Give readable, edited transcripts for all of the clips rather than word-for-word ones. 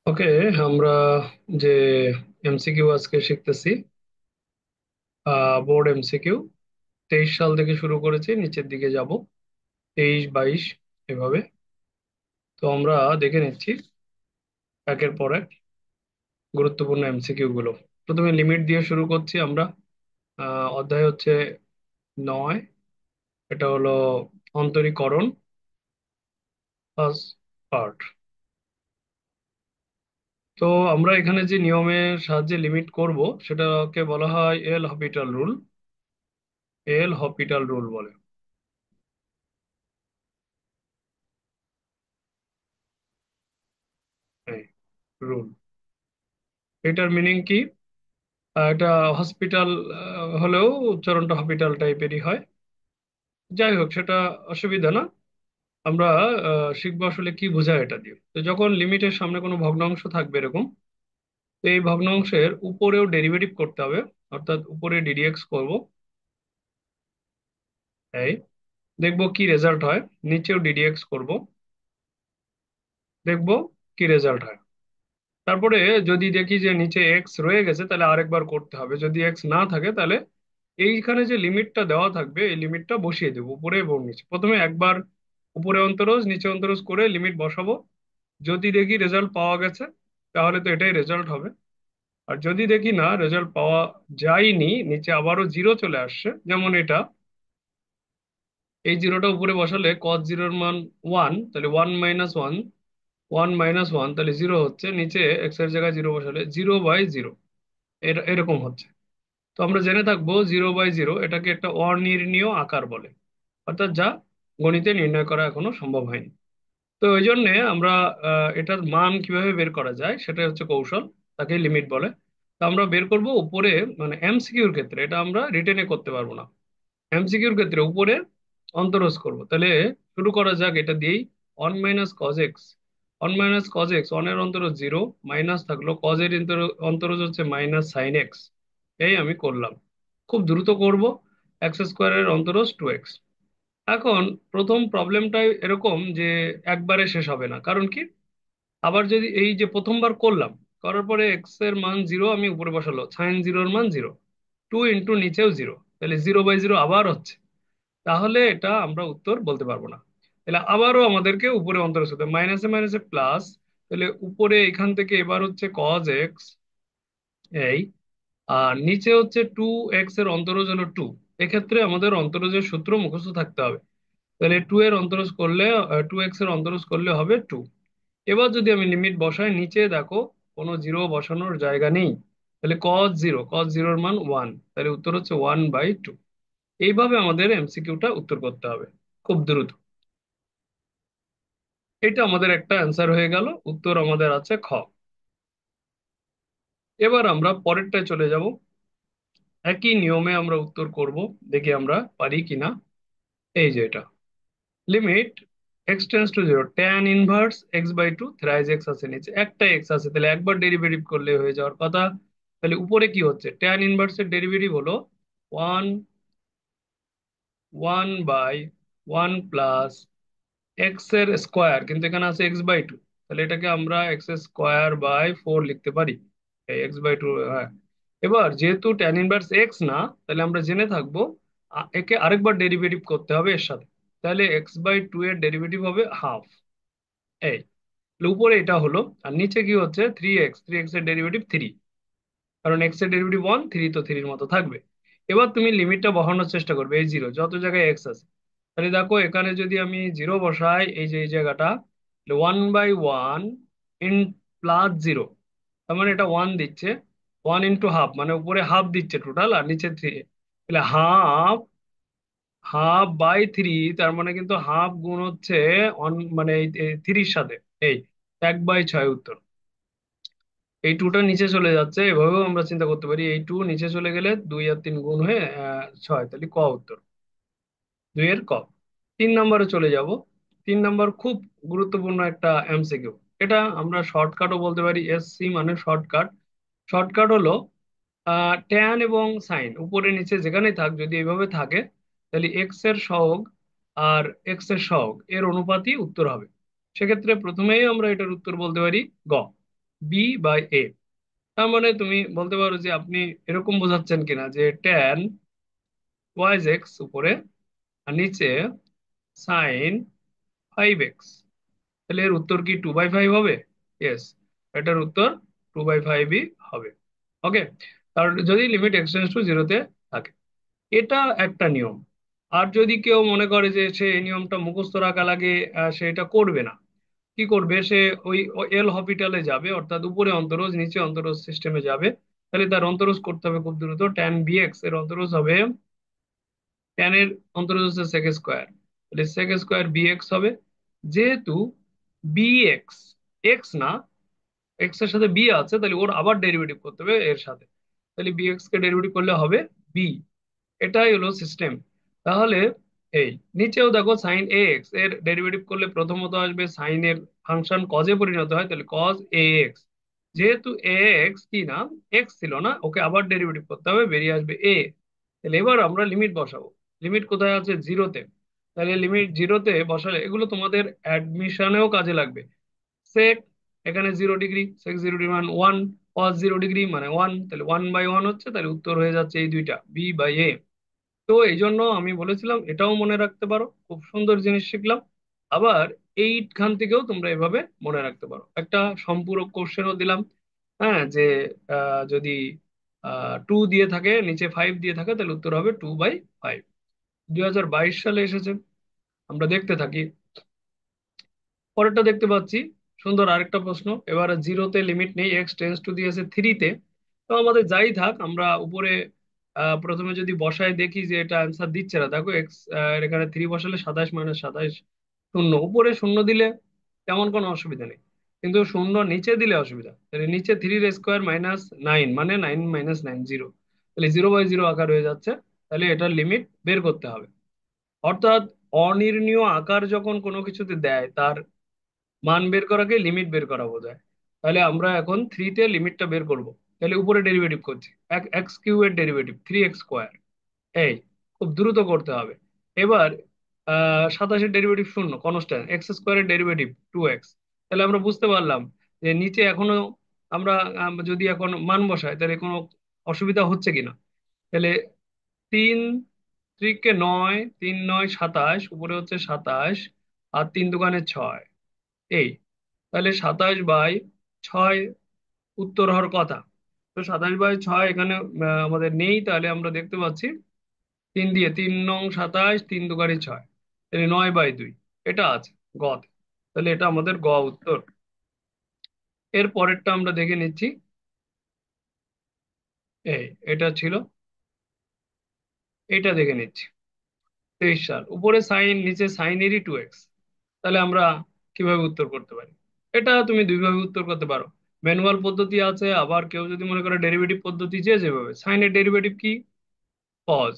ওকে, আমরা যে এমসিকিউ আজকে শিখতেছি, বোর্ড এমসিকিউ 23 সাল থেকে শুরু করেছি, নিচের দিকে যাব 23, 22 এভাবে। তো আমরা দেখে নিচ্ছি একের পর এক গুরুত্বপূর্ণ এমসিকিউ গুলো। প্রথমে লিমিট দিয়ে শুরু করছি আমরা। অধ্যায় হচ্ছে 9। এটা হলো অন্তরীকরণ, ফার্স্ট পার্ট। তো আমরা এখানে যে নিয়মের সাহায্যে লিমিট করব সেটাকে বলা হয় এল হপিটাল রুল। এল হপিটাল রুল বলে এই রুল। এটার মিনিং কি? এটা হসপিটাল হলেও উচ্চারণটা হসপিটাল টাইপেরই হয়। যাই হোক, সেটা অসুবিধা না। আমরা শিখবো আসলে কি বোঝায় এটা দিয়ে। তো যখন লিমিটের সামনে কোনো ভগ্নাংশ থাকবে এরকম, তো এই ভগ্নাংশের উপরেও ডেরিভেটিভ করতে হবে, অর্থাৎ উপরে ডিডিএক্স করব। এই দেখবো কি রেজাল্ট হয়। নিচেও ডিডিএক্স করব, দেখবো কি রেজাল্ট হয়। তারপরে যদি দেখি যে নিচে এক্স রয়ে গেছে, তাহলে আরেকবার করতে হবে। যদি এক্স না থাকে, তাহলে এইখানে যে লিমিটটা দেওয়া থাকবে এই লিমিটটা বসিয়ে দেবো উপরে এবং নিচে। প্রথমে একবার উপরে অন্তরজ নিচে অন্তরজ করে লিমিট বসাবো। যদি দেখি রেজাল্ট পাওয়া গেছে, তাহলে তো এটাই রেজাল্ট হবে। আর যদি দেখি না রেজাল্ট পাওয়া যায়নি, নিচে আবারও জিরো চলে আসছে, যেমন এটা, এই জিরোটা উপরে বসালে কস জিরোর মান 1, তাহলে 1 - 1, 1 - 1, তাহলে জিরো হচ্ছে। নিচে এক্স এর জায়গায় জিরো বসালে 0/0, এরকম হচ্ছে। তো আমরা জেনে থাকবো 0/0 এটাকে একটা অনির্ণীয় আকার বলে, অর্থাৎ যা গণিতে নির্ণয় করা এখনো সম্ভব হয়নি। তো ওই জন্য আমরা এটার মান কিভাবে বের করা যায় সেটা হচ্ছে কৌশল, তাকে লিমিট বলে। তো আমরা বের করব উপরে, মানে এমসিকিউর ক্ষেত্রে এটা আমরা রিটেনে করতে পারবো না। এমসিকিউর ক্ষেত্রে উপরে অন্তরজ করব। তাহলে শুরু করা যাক এটা দিয়েই। 1 - cos x, 1 - cos x, 1 এর অন্তরজ 0, মাইনাস থাকলো cos এর অন্তরজ হচ্ছে -sin x। এই আমি করলাম, খুব দ্রুত করব। x² এর অন্তরজ 2x। এখন প্রথম প্রবলেমটা এরকম যে একবারে শেষ হবে না, কারণ কি? আবার যদি এই যে প্রথমবার করলাম, করার পরে এক্স এর মান 0 আমি উপরে বসালো, সাইন জিরোর মান 0, 2 নিচেও 0, তাহলে 0/0 আবার হচ্ছে। তাহলে এটা আমরা উত্তর বলতে পারবো না। তাহলে আবারও আমাদেরকে উপরে অন্তর সাথে মাইনাসে মাইনাসে প্লাস, তাহলে উপরে এখান থেকে এবার হচ্ছে কজ এক্স, এই, আর নিচে হচ্ছে 2x এর অন্তরজ হলো 2। এক্ষেত্রে আমাদের অন্তরজের সূত্র মুখস্থ থাকতে হবে। তাহলে 2 এর অন্তরজ করলে, 2x এর অন্তরজ করলে হবে 2। এবার যদি আমি লিমিট বসাই, নিচে দেখো কোনো জিরো বসানোর জায়গা নেই, তাহলে cos 0 এর মান 1, তাহলে উত্তর হচ্ছে 1/2। এইভাবে আমাদের এমসিকিউটা উত্তর করতে হবে খুব দ্রুত। এটা আমাদের একটা অ্যান্সার হয়ে গেল, উত্তর আমাদের আছে খ। এবার আমরা পরেরটায় চলে যাব। একই নিয়মে আমরা উত্তর করব, দেখি আমরা পারি কিনা। এই যে এটা limit x → 0, tan inverse x/2 থ্রাইজ x আছে, নিচে একটা এক্স আছে, তাহলে একবার ডেরিভেটিভ করলে হয়ে যাওয়ার কথা। তাহলে উপরে কি হচ্ছে, tan ইনভার্সের ডেরিভেটিভ হলো 1, 1/1 প্লাস x² কিন্তু এখানে আছে x/2, তাহলে এটাকে আমরা x²/4 লিখতে পারি। এই x/2, হ্যাঁ। এবার যেহেতু tan ইনভার্স এক্স না, তাহলে আমরা জেনে থাকবো একে আরেকবার ডেরিভেটিভ করতে হবে এর সাথে। তাহলে x/2 এর ডেরিভেটিভ হবে হাফ। এই, তাহলে উপরে এটা হলো। আর নিচে কি হচ্ছে, 3x, 3x এর ডেরিভেটিভ 3, কারণ x এর ডেরিভেটিভ 1, 3 তো 3 মতো থাকবে। এবার তুমি লিমিটটা বসানোর চেষ্টা করবে এই জিরো যত জায়গায় এক্স আছে। তাহলে দেখো এখানে যদি আমি জিরো বসাই, এই যে এই জায়গাটা, 1/1 ইন +0, তার মানে এটা 1 দিচ্ছে। 1 × ½ মানে উপরে হাফ দিচ্ছে টোটাল, আর নিচে 3, তাহলে হাফ, 1/2/3, তার মানে কিন্তু হাফ গুণ হচ্ছে মানে এই 3-র সাথে, এই 1/6 উত্তর। এই টুটা নিচে চলে যাচ্ছে, এভাবেও আমরা চিন্তা করতে পারি। এই টু নিচে চলে গেলে 2 আর 3 গুণ হয়ে 6, তাহলে ক উত্তর, 2 এর ক। 3 নম্বরে চলে যাব। 3 নম্বর খুব গুরুত্বপূর্ণ একটা এমসিকিউ। এটা আমরা শর্টকাটও বলতে পারি, SC মানে শর্টকাট। শর্টকাট হলো ট্যান এবং সাইন উপরে নিচে যেখানেই থাক, যদি এইভাবে থাকে, তাহলে এক্স এর সহগ আর এক্স এর সহগ এর অনুপাতই উত্তর হবে। সেক্ষেত্রে প্রথমেই আমরা এটার উত্তর বলতে পারি গ। বি বাই এ। তার মানে তুমি বলতে পারো যে আপনি এরকম বোঝাচ্ছেন কিনা যে ট্যান ওয়াইজ এক্স উপরে আর নিচে সাইন 5x, তাহলে এর উত্তর কি 2/5 হবে? ইয়েস, এটার উত্তর 2/5ই হবে। ওকে, আর যদি লিমিট এক্সটেন্স টু জিরোতে থাকে, এটা একটা নিয়ম। আর যদি কেউ মনে করে যে সে এই নিয়মটা মুখস্থ রাখা লাগে, সে এটা করবে না, কি করবে সে? ওই এল হপিটালে যাবে, অর্থাৎ উপরে অন্তরজ নিচে অন্তরজ সিস্টেমে যাবে। তাহলে তার অন্তরজ করতে হবে খুব দ্রুত। ট্যান বিএক্স এর অন্তরজ হবে, ট্যান এর অন্তরজ হচ্ছে সেক স্কোয়ার, তাহলে সেক স্কোয়ার বিএক্স হবে। যেহেতু বিএক্স এক্স না, এক্স এর সাথে বি আছে, তাহলে ওর আবার ডেরিভেটিভ করতে হবে এর সাথে। তাহলে বিএক্স কে ডেরিভেটিভ করলে হবে বি। এটাই হলো সিস্টেম। তাহলে এই নিচেও দেখো সাইন এ এক্স এর ডেরিভেটিভ করলে প্রথমত আসবে সাইন এর ফাংশন কজে পরিণত হয়, তাহলে কজ এ এক্স। যেহেতু এ এক্স কি না, এক্স ছিল না, ওকে আবার ডেরিভেটিভ করতে হবে, বেরিয়ে আসবে এ। তাহলে এবার আমরা লিমিট বসাবো। লিমিট কোথায় আছে? জিরোতে। তাহলে লিমিট জিরোতে বসালে এগুলো তোমাদের অ্যাডমিশনেও কাজে লাগবে। সেক, এখানে 0 ডিগ্রি, সেক 0 ডিগ্রি মানে 1, কস 0 ডিগ্রি মানে 1, তাহলে 1/1 হচ্ছে, তাহলে উত্তর হয়ে যাচ্ছে এই দুইটা, বি বাই এ। তো এই জন্য আমি বলেছিলাম এটাও মনে রাখতে পারো, খুব সুন্দর জিনিস শিখলাম। আবার এইখান থেকেও তোমরা এভাবে মনে রাখতে পারো, একটা সম্পূরক কোশ্চেনও দিলাম। হ্যাঁ, যে যদি 2 দিয়ে থাকে, নিচে 5 দিয়ে থাকে, তাহলে উত্তর হবে 2/5। 2022 সালে এসেছে, আমরা দেখতে থাকি। পরেরটা দেখতে পাচ্ছি, সুন্দর আরেকটা প্রশ্ন। এবারে জিরোতে লিমিট নেই, এক্স টেন্স টু দিয়েছে 3-তে। তো আমাদের যাই থাক, আমরা উপরে প্রথমে যদি বসায় দেখি যে এটা অ্যান্সার দিচ্ছে না। দেখো এক্স, এখানে 3 বসালে 27 - 27 শূন্য, উপরে শূন্য দিলে তেমন কোনো অসুবিধা নেই, কিন্তু শূন্য নিচে দিলে অসুবিধা। তাহলে নিচে 3 স্কোয়ার -9 মানে 9 - 9 0, তাহলে 0/0 আকার হয়ে যাচ্ছে। তাহলে এটার লিমিট বের করতে হবে। অর্থাৎ অনির্ণীয় আকার যখন কোনো কিছুতে দেয়, তার মান বের করাকে লিমিট বের করা বোঝায়। তাহলে আমরা এখন 3-তে লিমিটটা বের করব। তাহলে উপরে ডেরিভেটিভ করছি, এক্স কিউ এর ডেরিভেটিভ 3x²। এই খুব দ্রুত করতে হবে। এবার 27-এর ডেরিভেটিভ শূন্য, কনস্ট্যান্ট, x² এর ডেরিভেটিভ 2x। তাহলে আমরা বুঝতে পারলাম যে নিচে এখনো আমরা যদি এখন মান বসাই তাহলে কোনো অসুবিধা হচ্ছে কিনা। তাহলে 3 3 কে 9, 3 9 27, উপরে হচ্ছে 27, আর 3 2 6। এই তাহলে 27/6 উত্তর হওয়ার কথা। তো 27/6 এখানে আমাদের নেই, তাহলে আমরা দেখতে পাচ্ছি 3 দিয়ে, 3 9 27, 3 2 6, তাহলে 9/2 এটা আছে গতে। তাহলে এটা আমাদের গ উত্তর। এর পরেরটা আমরা দেখে নিচ্ছি। এই এটা ছিল, এটা দেখে নিচ্ছি। 23 সাল, উপরে সাইন নিচে সাইনেরই 2x। তাহলে আমরা কিভাবে উত্তর করতে পারি? এটা তুমি দুইভাবে উত্তর করতে পারো। ম্যানুয়াল পদ্ধতি আছে, আবার কেউ যদি মনে করে ডেরিভেটিভ পদ্ধতি, যে যেভাবে। সাইনের ডেরিভেটিভ কি? কজ,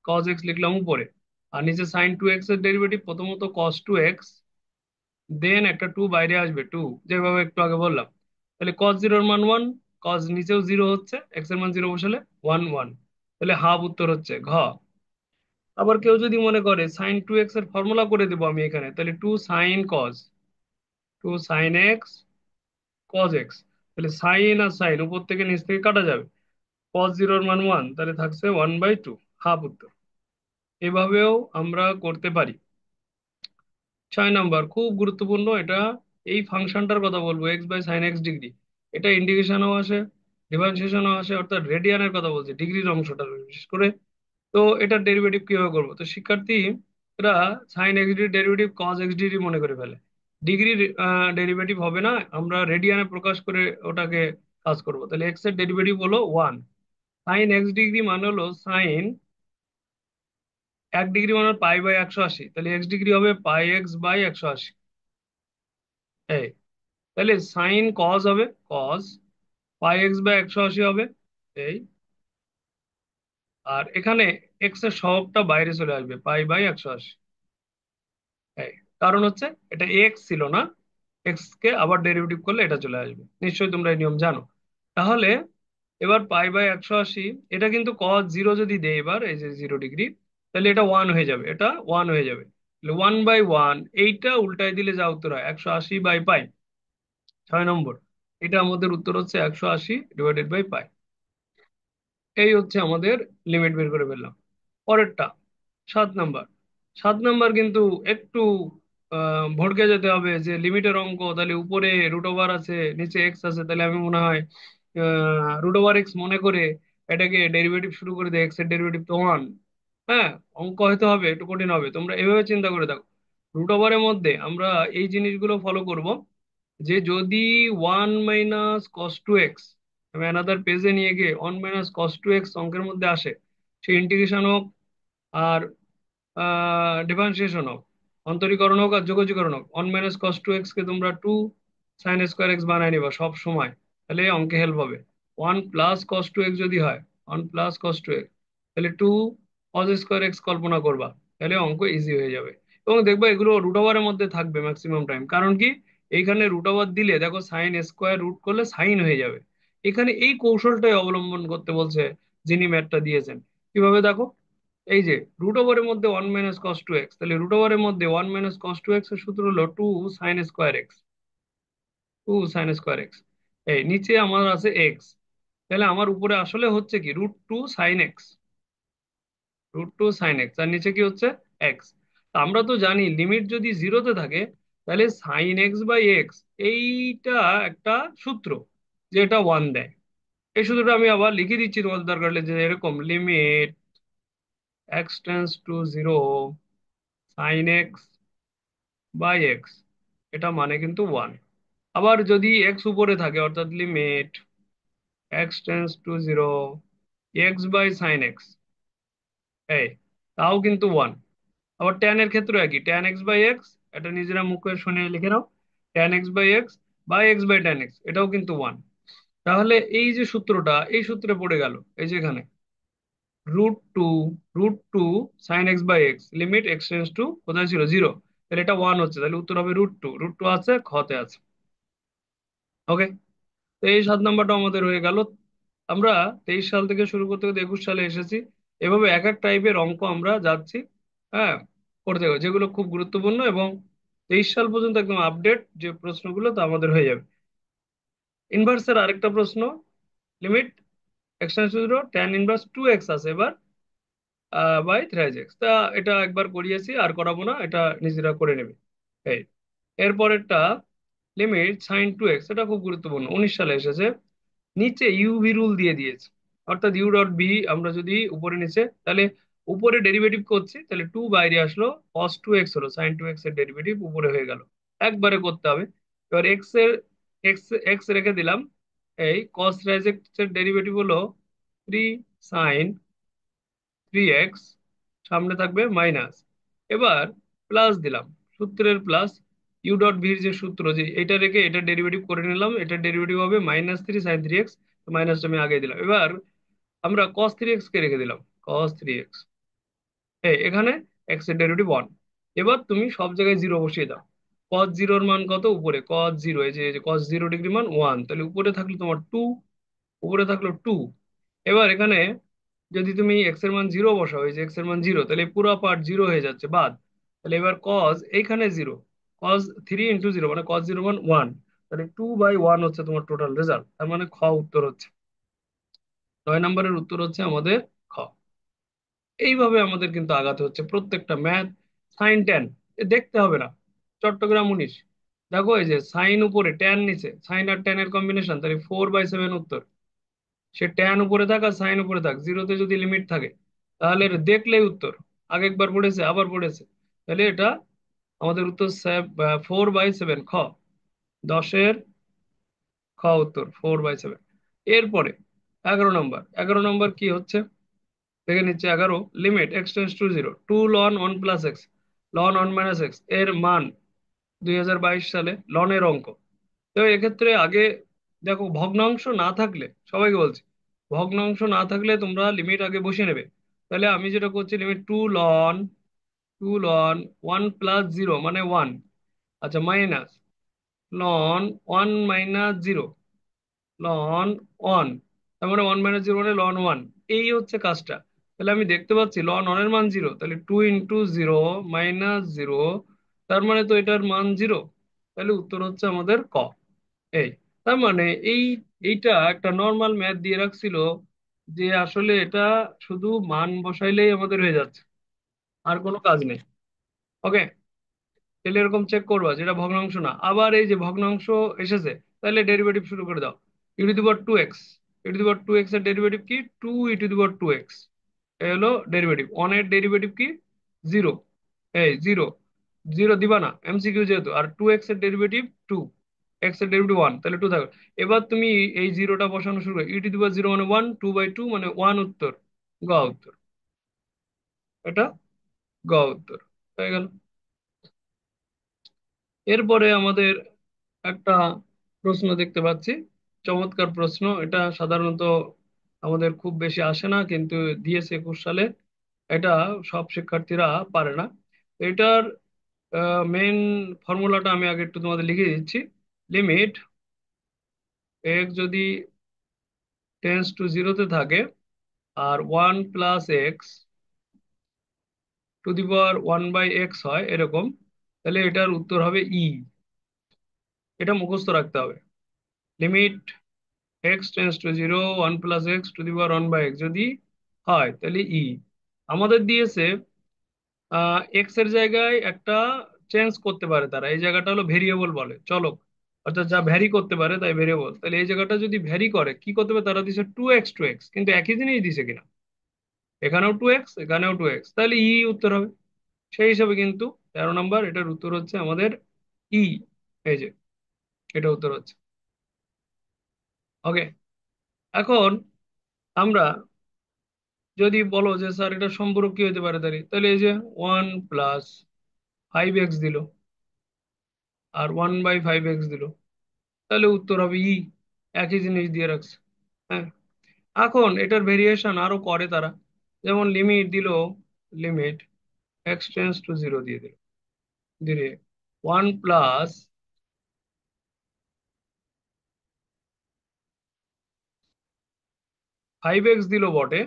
কজ এক্স লিখলাম উপরে, আর নিচে সাইন 2x এর ডেরিভেটিভ প্রথমত কস 2x, দেন একটা 2 বাইরে আসবে 2, যেভাবে একটু আগে বললাম। তাহলে কস 0-এর মান 1, কস নিচেও 0 হচ্ছে, এক্স এর মান 0 বসালে 1 1, তাহলে হাফ উত্তর হচ্ছে ঘ। আবার কেউ যদি মনে করে সাইন 2x এর ফর্মুলা করে দেবো আমি এখানে, তাহলে 2 সাইন এক্স কজ এক্স, তাহলে সাইন আর সাইন উপর থেকে নিচ থেকে কাটা যাবে। কস 0-এর মান 1, তাহলে থাকছে 1/2, হাফ উত্তর। এভাবেও আমরা করতে পারি। 6 নাম্বার খুব গুরুত্বপূর্ণ এটা, এই ফাংশনটার কথা বলবো, x/sin x ডিগ্রি। এটা ইন্টিগ্রেশনও আসে, ডিফারেন্সিয়েশনও আসে, অর্থাৎ রেডিয়ানের কথা বলছি, ডিগ্রির অংশটা বিশেষ করে। তো এটার ডেরিভেটিভ কিভাবে করবো? তো শিক্ষার্থী, এরা sine x degree derivative cos x degree মনে করে ফেলে। ডিগ্রির ডেরিভেটিভ হবে না, আমরা রেডিয়ানে প্রকাশ করে ওটাকে কাজ করব। তাহলে এক্স এর ডেরিভেটিভ হলো 1, sin x ডিগ্রি মানে হলো সাইন 1 ডিগ্রি মানে π/180, তাহলে x ডিগ্রি হবে πx/180। এই তাহলে সাইন কজ হবে কজ, πx/180 হবে এই, আর এখানে এক্স এর সহগটা বাইরে চলে আসবে, π/180। এই কারণ হচ্ছে এটা এক্স ছিল না, এক্স কে আবার ডেরিভেটিভ করলে এটা চলে আসবে, নিশ্চয়ই তোমরা এই নিয়ম জানো। তাহলে এবার π/180, এটা কিন্তু কজ 0 যদি দেয়, এবার এই যে 0 ডিগ্রি, তাহলে এটা 1 হয়ে যাবে, এটা 1 হয়ে যাবে। তাহলে 1/1, এইটা উল্টায় দিলে যা উত্তর হয় 180/π। 6 নম্বর, এটা আমাদের উত্তর হচ্ছে 180/পাই। এই হচ্ছে আমাদের লিমিট বের করে ফেললাম। পরেরটা 7 নাম্বার। 7 নাম্বার কিন্তু একটু ভড়কে যেতে হবে, যে লিমিটের অঙ্ক, তাহলে উপরে রুট ওভার আছে, নিচে এক্স আছে, তাহলে আমি মনে হয় রুট ওভার এক্স মনে করে এটাকে ডেরিভেটিভ শুরু করে দেয়, এক্স এর ডেরিভেটিভ তো ওয়ান। হ্যাঁ, অঙ্ক হয়তো হবে একটু কঠিন হবে, তোমরা এভাবে চিন্তা করে দেখো। রুট ওভারের মধ্যে আমরা এই জিনিসগুলো ফলো করব, যে যদি 1 - cos 2x, আমি অ্যানাদার পেজে নিয়ে গিয়ে 1 - cos 2x অঙ্কের মধ্যে আসে, সে ইন্টিগ্রেশন হোক আর ডিফারেন্সিয়েশন হোক, অন্তরীকরণ হোক আর যোগজীকরণ হোক, 1 - cos 2x কে তোমরা 2 sin² বানায় নিবা সব সময়, তাহলে অঙ্কে হেল্প হবে। 1 + cos 2x যদি হয়, 1 + cos 2x, তাহলে 2 cos² কল্পনা করবা, তাহলে অঙ্ক ইজি হয়ে যাবে। এবং দেখবা এগুলো রুট ওভারের মধ্যে থাকবে ম্যাক্সিমাম টাইম, কারণ কি এইখানে রুট ওভার দিলে দেখো sin² রুট করলে সাইন হয়ে যাবে। এখানে এই কৌশলটাই অবলম্বন করতে বলছে যিনি ম্যাথটা দিয়েছেন। কিভাবে দেখো, এই যে রুট ওভারের মধ্যে 1 - cos 2x, তাহলে রুট ওভারের মধ্যে 1 - cos 2x এর সূত্র হলো 2 sin²x, 2 sin²x। এই নিচে আমার আছে এক্স, তাহলে আমার উপরে আসলে হচ্ছে কি √2 sin x, √2 sin x, আর নিচে কি হচ্ছে এক্স। আমরা তো জানি লিমিট যদি জিরোতে থাকে, তাহলে sin x/x এইটা একটা সূত্র, যে এটা ওয়ান দেয়। এই সূত্রটা আমি আবার লিখে দিচ্ছি তোমাদের দরকার হলে, যে এরকম লিমিট x → 0 sin x/x, এটা মানে কিন্তু ওয়ান। আবার যদি এক্স উপরে থাকে, অর্থাৎ লিমিট x → 0 x/sin x, এই তাও কিন্তু ওয়ান। আবার ট্যান এর ক্ষেত্রে একই, tan x/x, এটা নিজেরা মুখে শুনে লিখে নাও, tan x/x/x এটাও কিন্তু ওয়ান। তাহলে এই যে সূত্রটা, এই সূত্রে পড়ে গেল, এই যে এখানে √2 sin x/x লিমিট x → কোথায় ছিল, জিরো, তাহলে এটা ওয়ান হচ্ছে, তাহলে উত্তর হবে √2, √2 আছে খতে আছে। ওকে, তো এই 7 নাম্বারটা আমাদের হয়ে গেল। আমরা 23 সাল থেকে শুরু করতে করতে 21 সালে এসেছি। এভাবে এক এক টাইপের অঙ্ক আমরা যাচ্ছি, হ্যাঁ, করতে হবে, যেগুলো খুব গুরুত্বপূর্ণ, এবং 23 সাল পর্যন্ত একদম আপডেট যে প্রশ্নগুলো তা আমাদের হয়ে যাবে। ইনভার্সের আরেকটা প্রশ্ন, লিমিট x → 0 tan−1 2x আছে এবার /3x, তা এটা একবার করিয়েছি, আর করাবো না, এটা নিজেরা করে নেবে। এই এরপরেরটা লিমিট sin 2x, এটা খুব গুরুত্বপূর্ণ, 19 সালে এসেছে। নিচে ইউভি রুল দিয়ে দিয়েছে, অর্থাৎ u.b আমরা যদি উপরে নিচে, তাহলে উপরে ডেরিভেটিভ করছি, তাহলে 2 বাইরে আসলো, cos 2x হলো sin 2x এর ডেরিভেটিভ উপরে হয়ে গেল, একবারে করতে হবে। এবার এক্স রেখে দিলাম, এই cos 3x এর ডেরিভেটিভ হলো 3 sin 3x, সামনে থাকবে মাইনাস, এবার প্লাস দিলাম, সূত্রের প্লাস, u.v যে সূত্র, যে এটা রেখে এটা ডেরিভেটিভ করে নিলাম, এটা ডেরিভেটিভ হবে -3 sin 3x, মাইনাসটা আমি আগে দিলাম। এবার আমরা cos 3x কে রেখে দিলাম, cos 3x, এখানে x এর ডেরিভেটিভ ওয়ান। এবার তুমি সব জায়গায় জিরো বসিয়ে দাও। cos 0 এর মান কত, উপরে cos 0, এই যে cos 0 ডিগ্রি মান ওয়ান, তাহলে উপরে থাকলো তোমার টু, উপরে থাকলো টু। এবার এখানে যদি তুমি এক্স এর মান জিরো বসাও, এই যে এক্স এর মান জিরো, তাহলে পুরো পার্ট জিরো হয়ে যাচ্ছে বাদ। তাহলে এবার কজ এইখানে জিরো, cos 3 × 0 মানে cos 0 মান ওয়ান, তাহলে 2/1 হচ্ছে তোমার টোটাল রেজাল্ট, তার মানে খ উত্তর হচ্ছে। 9 নম্বরের উত্তর হচ্ছে আমাদের খ। এইভাবে আমাদের কিন্তু আগাতে হচ্ছে প্রত্যেকটা ম্যাথ। sin tan দেখতে হবে না, চট্টগ্রাম 19, দেখো এই যে সাইন উপরে ট্যান নিচে, সাইন আর ট্যান এর কম্বিনেশন, তাহলে 4/7 উত্তর। সে ট্যান উপরে থাক আর সাইন উপরে থাক, জিরোতে যদি লিমিট থাকে, তাহলে এটা দেখলেই উত্তর। আগে একবার পড়েছে আবার পড়েছে, তাহলে এটা আমাদের উত্তর 4/7, খ, 10-এর খ উত্তর 4/7। এরপরে 11 নম্বর, 11 নম্বর কি হচ্ছে দেখে নিচ্ছে। 11 limit x → 0 2ln 1 + x ln 1 - x এর মান 2022 সালে লনের অঙ্ক। তো এক্ষেত্রে আগে দেখো, ভগ্নাংশ না থাকলে, সবাইকে বলছি, ভগ্নাংশ না থাকলে তোমরা লিমিট আগে বসিয়ে নেবে। তাহলে আমি যেটা করছি, লিমিট টু লন 1 + 0 মানে ওয়ান, আচ্ছা, মাইনাস ln 1 - 0 ln 1, তার মানে 1 - 0 মানে ln 1, এই হচ্ছে কাজটা। তাহলে আমি দেখতে পাচ্ছি ln 1 এর মান জিরো, তাহলে 2 × 0 - 0, তার মানে তো এটার মান জিরো, তাহলে উত্তর হচ্ছে আমাদের ক। এই তার মানে এই এইটা একটা নর্মাল ম্যাথ দিয়ে রাখছিল যে আসলে এটা শুধু মান বসাইলেই আমাদের হয়ে যাচ্ছে, আর কোনো কাজ নেই। ওকে, তাহলে এরকম চেক করবা যেটা ভগ্নাংশ না, আবার এই যে ভগ্নাংশ এসেছে, তাহলে ডেরিভেটিভ শুরু করে দাও। E to the power two X, E to the power two X এর ডেরিভেটিভ কি? Two E to the power two X. এই হলো ডেরিভেটিভ। ওয়ান এর ডেরিভেটিভ কি? জিরো। এই জিরো, জিরো দিবা না এমসিকিউ যেহেতু। আর টু এক্স এর ডেরিভেটিভ টু, এক্স এর ডেরিভেটিভ ওয়ান, তাহলে টু থাকবে। এবার তুমি এই জিরোটা বসানো শুরু করো, E to the power zero মানে ওয়ান, টু বাই টু মানে ওয়ান, উত্তর গ উত্তর। এটা গ উত্তর হয়ে গেল। এরপরে আমাদের একটা প্রশ্ন দেখতে পাচ্ছি, চমৎকার প্রশ্ন। এটা সাধারণত আমাদের খুব বেশি আসে না, কিন্তু দিয়েছে 21 সালে। এটা সব শিক্ষার্থীরা পারে না। এটার মেইন ফর্মুলাটা আমি আগে একটু তোমাদের লিখে দিচ্ছি। লিমিট এক্স যদি টেন্স টু জিরোতে থাকে, আর one plus x to the power one by X হয় এরকম, তাহলে এটার উত্তর হবে ই। এটা মুখস্থ রাখতে হবে। Limit x tends to zero, one plus x to the power one by x যদি হয় তাহলে ই। আমাদের দিয়েছে এক্স এর জায়গায় একটা চেঞ্জ করতে পারে তারা, এই জায়গাটা হলো ভেরিয়েবল বলে, চলো, অর্থাৎ যা ভ্যারি করতে পারে তাই ভেরিয়েবল। তাহলে এই জায়গাটা যদি ভ্যারি করে কি করতে পারে, তারা দিছে টু এক্স, কিন্তু একই জিনিস দিছে কিনা, এখানেও টু এক্স এখানেও টু এক্স, তাহলে ই উত্তর হবে। সেই হিসাবে কিন্তু 13 নম্বর, এটার উত্তর হচ্ছে আমাদের ই। এই যে এটা উত্তর হচ্ছে। ওকে, এখন আমরা যদি বলো যে স্যার এটা সম্পর্ক কি হতে পারে, তাহলে এই যে ওয়ান প্লাস ফাইভ এক্স দিল আর ওয়ান বাই ফাইভ এক্স দিল, তাহলে উত্তর হবে ই। একই জিনিস দিয়ে রাখছে। হ্যাঁ, এখন এটার ভেরিয়েশন আরো করে তারা, যেমন লিমিট দিল, limit x tends to zero দিয়ে দিল, দিয়ে ওয়ান প্লাস ফাইভ এক্স দিল বটে,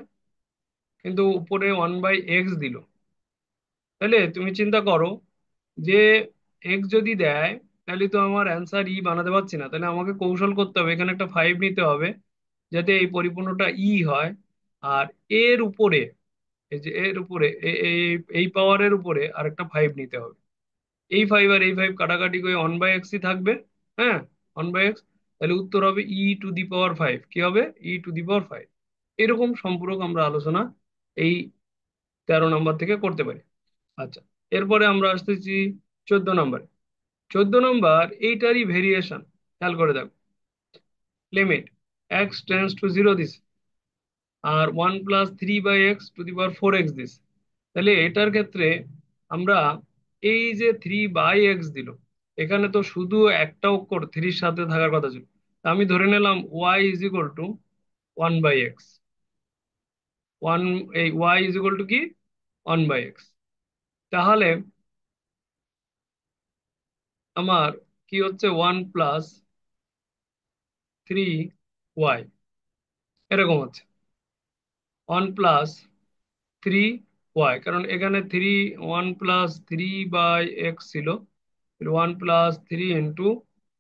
কিন্তু উপরে ওয়ান বাই এক্স দিল। তাহলে তুমি চিন্তা করো যে এক্স যদি দেয়, তাহলে তো আমার অ্যান্সার ই বানাতে পারছি না, তাহলে আমাকে কৌশল করতে হবে, এখানে একটা ফাইভ নিতে হবে যাতে এই পরিপূর্ণটা ই হয়। আর এর উপরে, এই যে এর উপরে এই পাওয়ারের উপরে আরেকটা ফাইভ নিতে হবে। এই ফাইভ আর এই ফাইভ কাটাকাটি করে ওয়ান বাই এক্সই থাকবে। হ্যাঁ, ওয়ান বাই এক্স। তাহলে উত্তর হবে ই টু দি পাওয়ার ফাইভ। কি হবে? ই টু দি পাওয়ার ফাইভ। এরকম সম্পূরক আমরা আলোচনা এই 13 নম্বর থেকে করতে পারি। আচ্ছা, এরপরে আমরা আসতেছি 14 নম্বরে। 14 নম্বর এইটারই ভেরিয়েশন, খেয়াল করে দেখো। Limit x tends to zero this, আর one plus three by x to the power four x this. তাহলে এটার ক্ষেত্রে আমরা এই যে থ্রি বাই এক্স দিল, এখানে তো শুধু একটা অক্ষর থ্রির সাথে থাকার কথা ছিল। আমি ধরে নিলাম y is equal to one by x. One, এই ওয়াই ইজ ইকুয়াল টু কি? One by x. তাহলে আমার কি হচ্ছে? ওয়ান প্লাস থ্রি ওয়াই, এরকম হচ্ছে ওয়ান প্লাস থ্রি ওয়াই, কারণ এখানে three, one plus three by X ছিল, one plus three into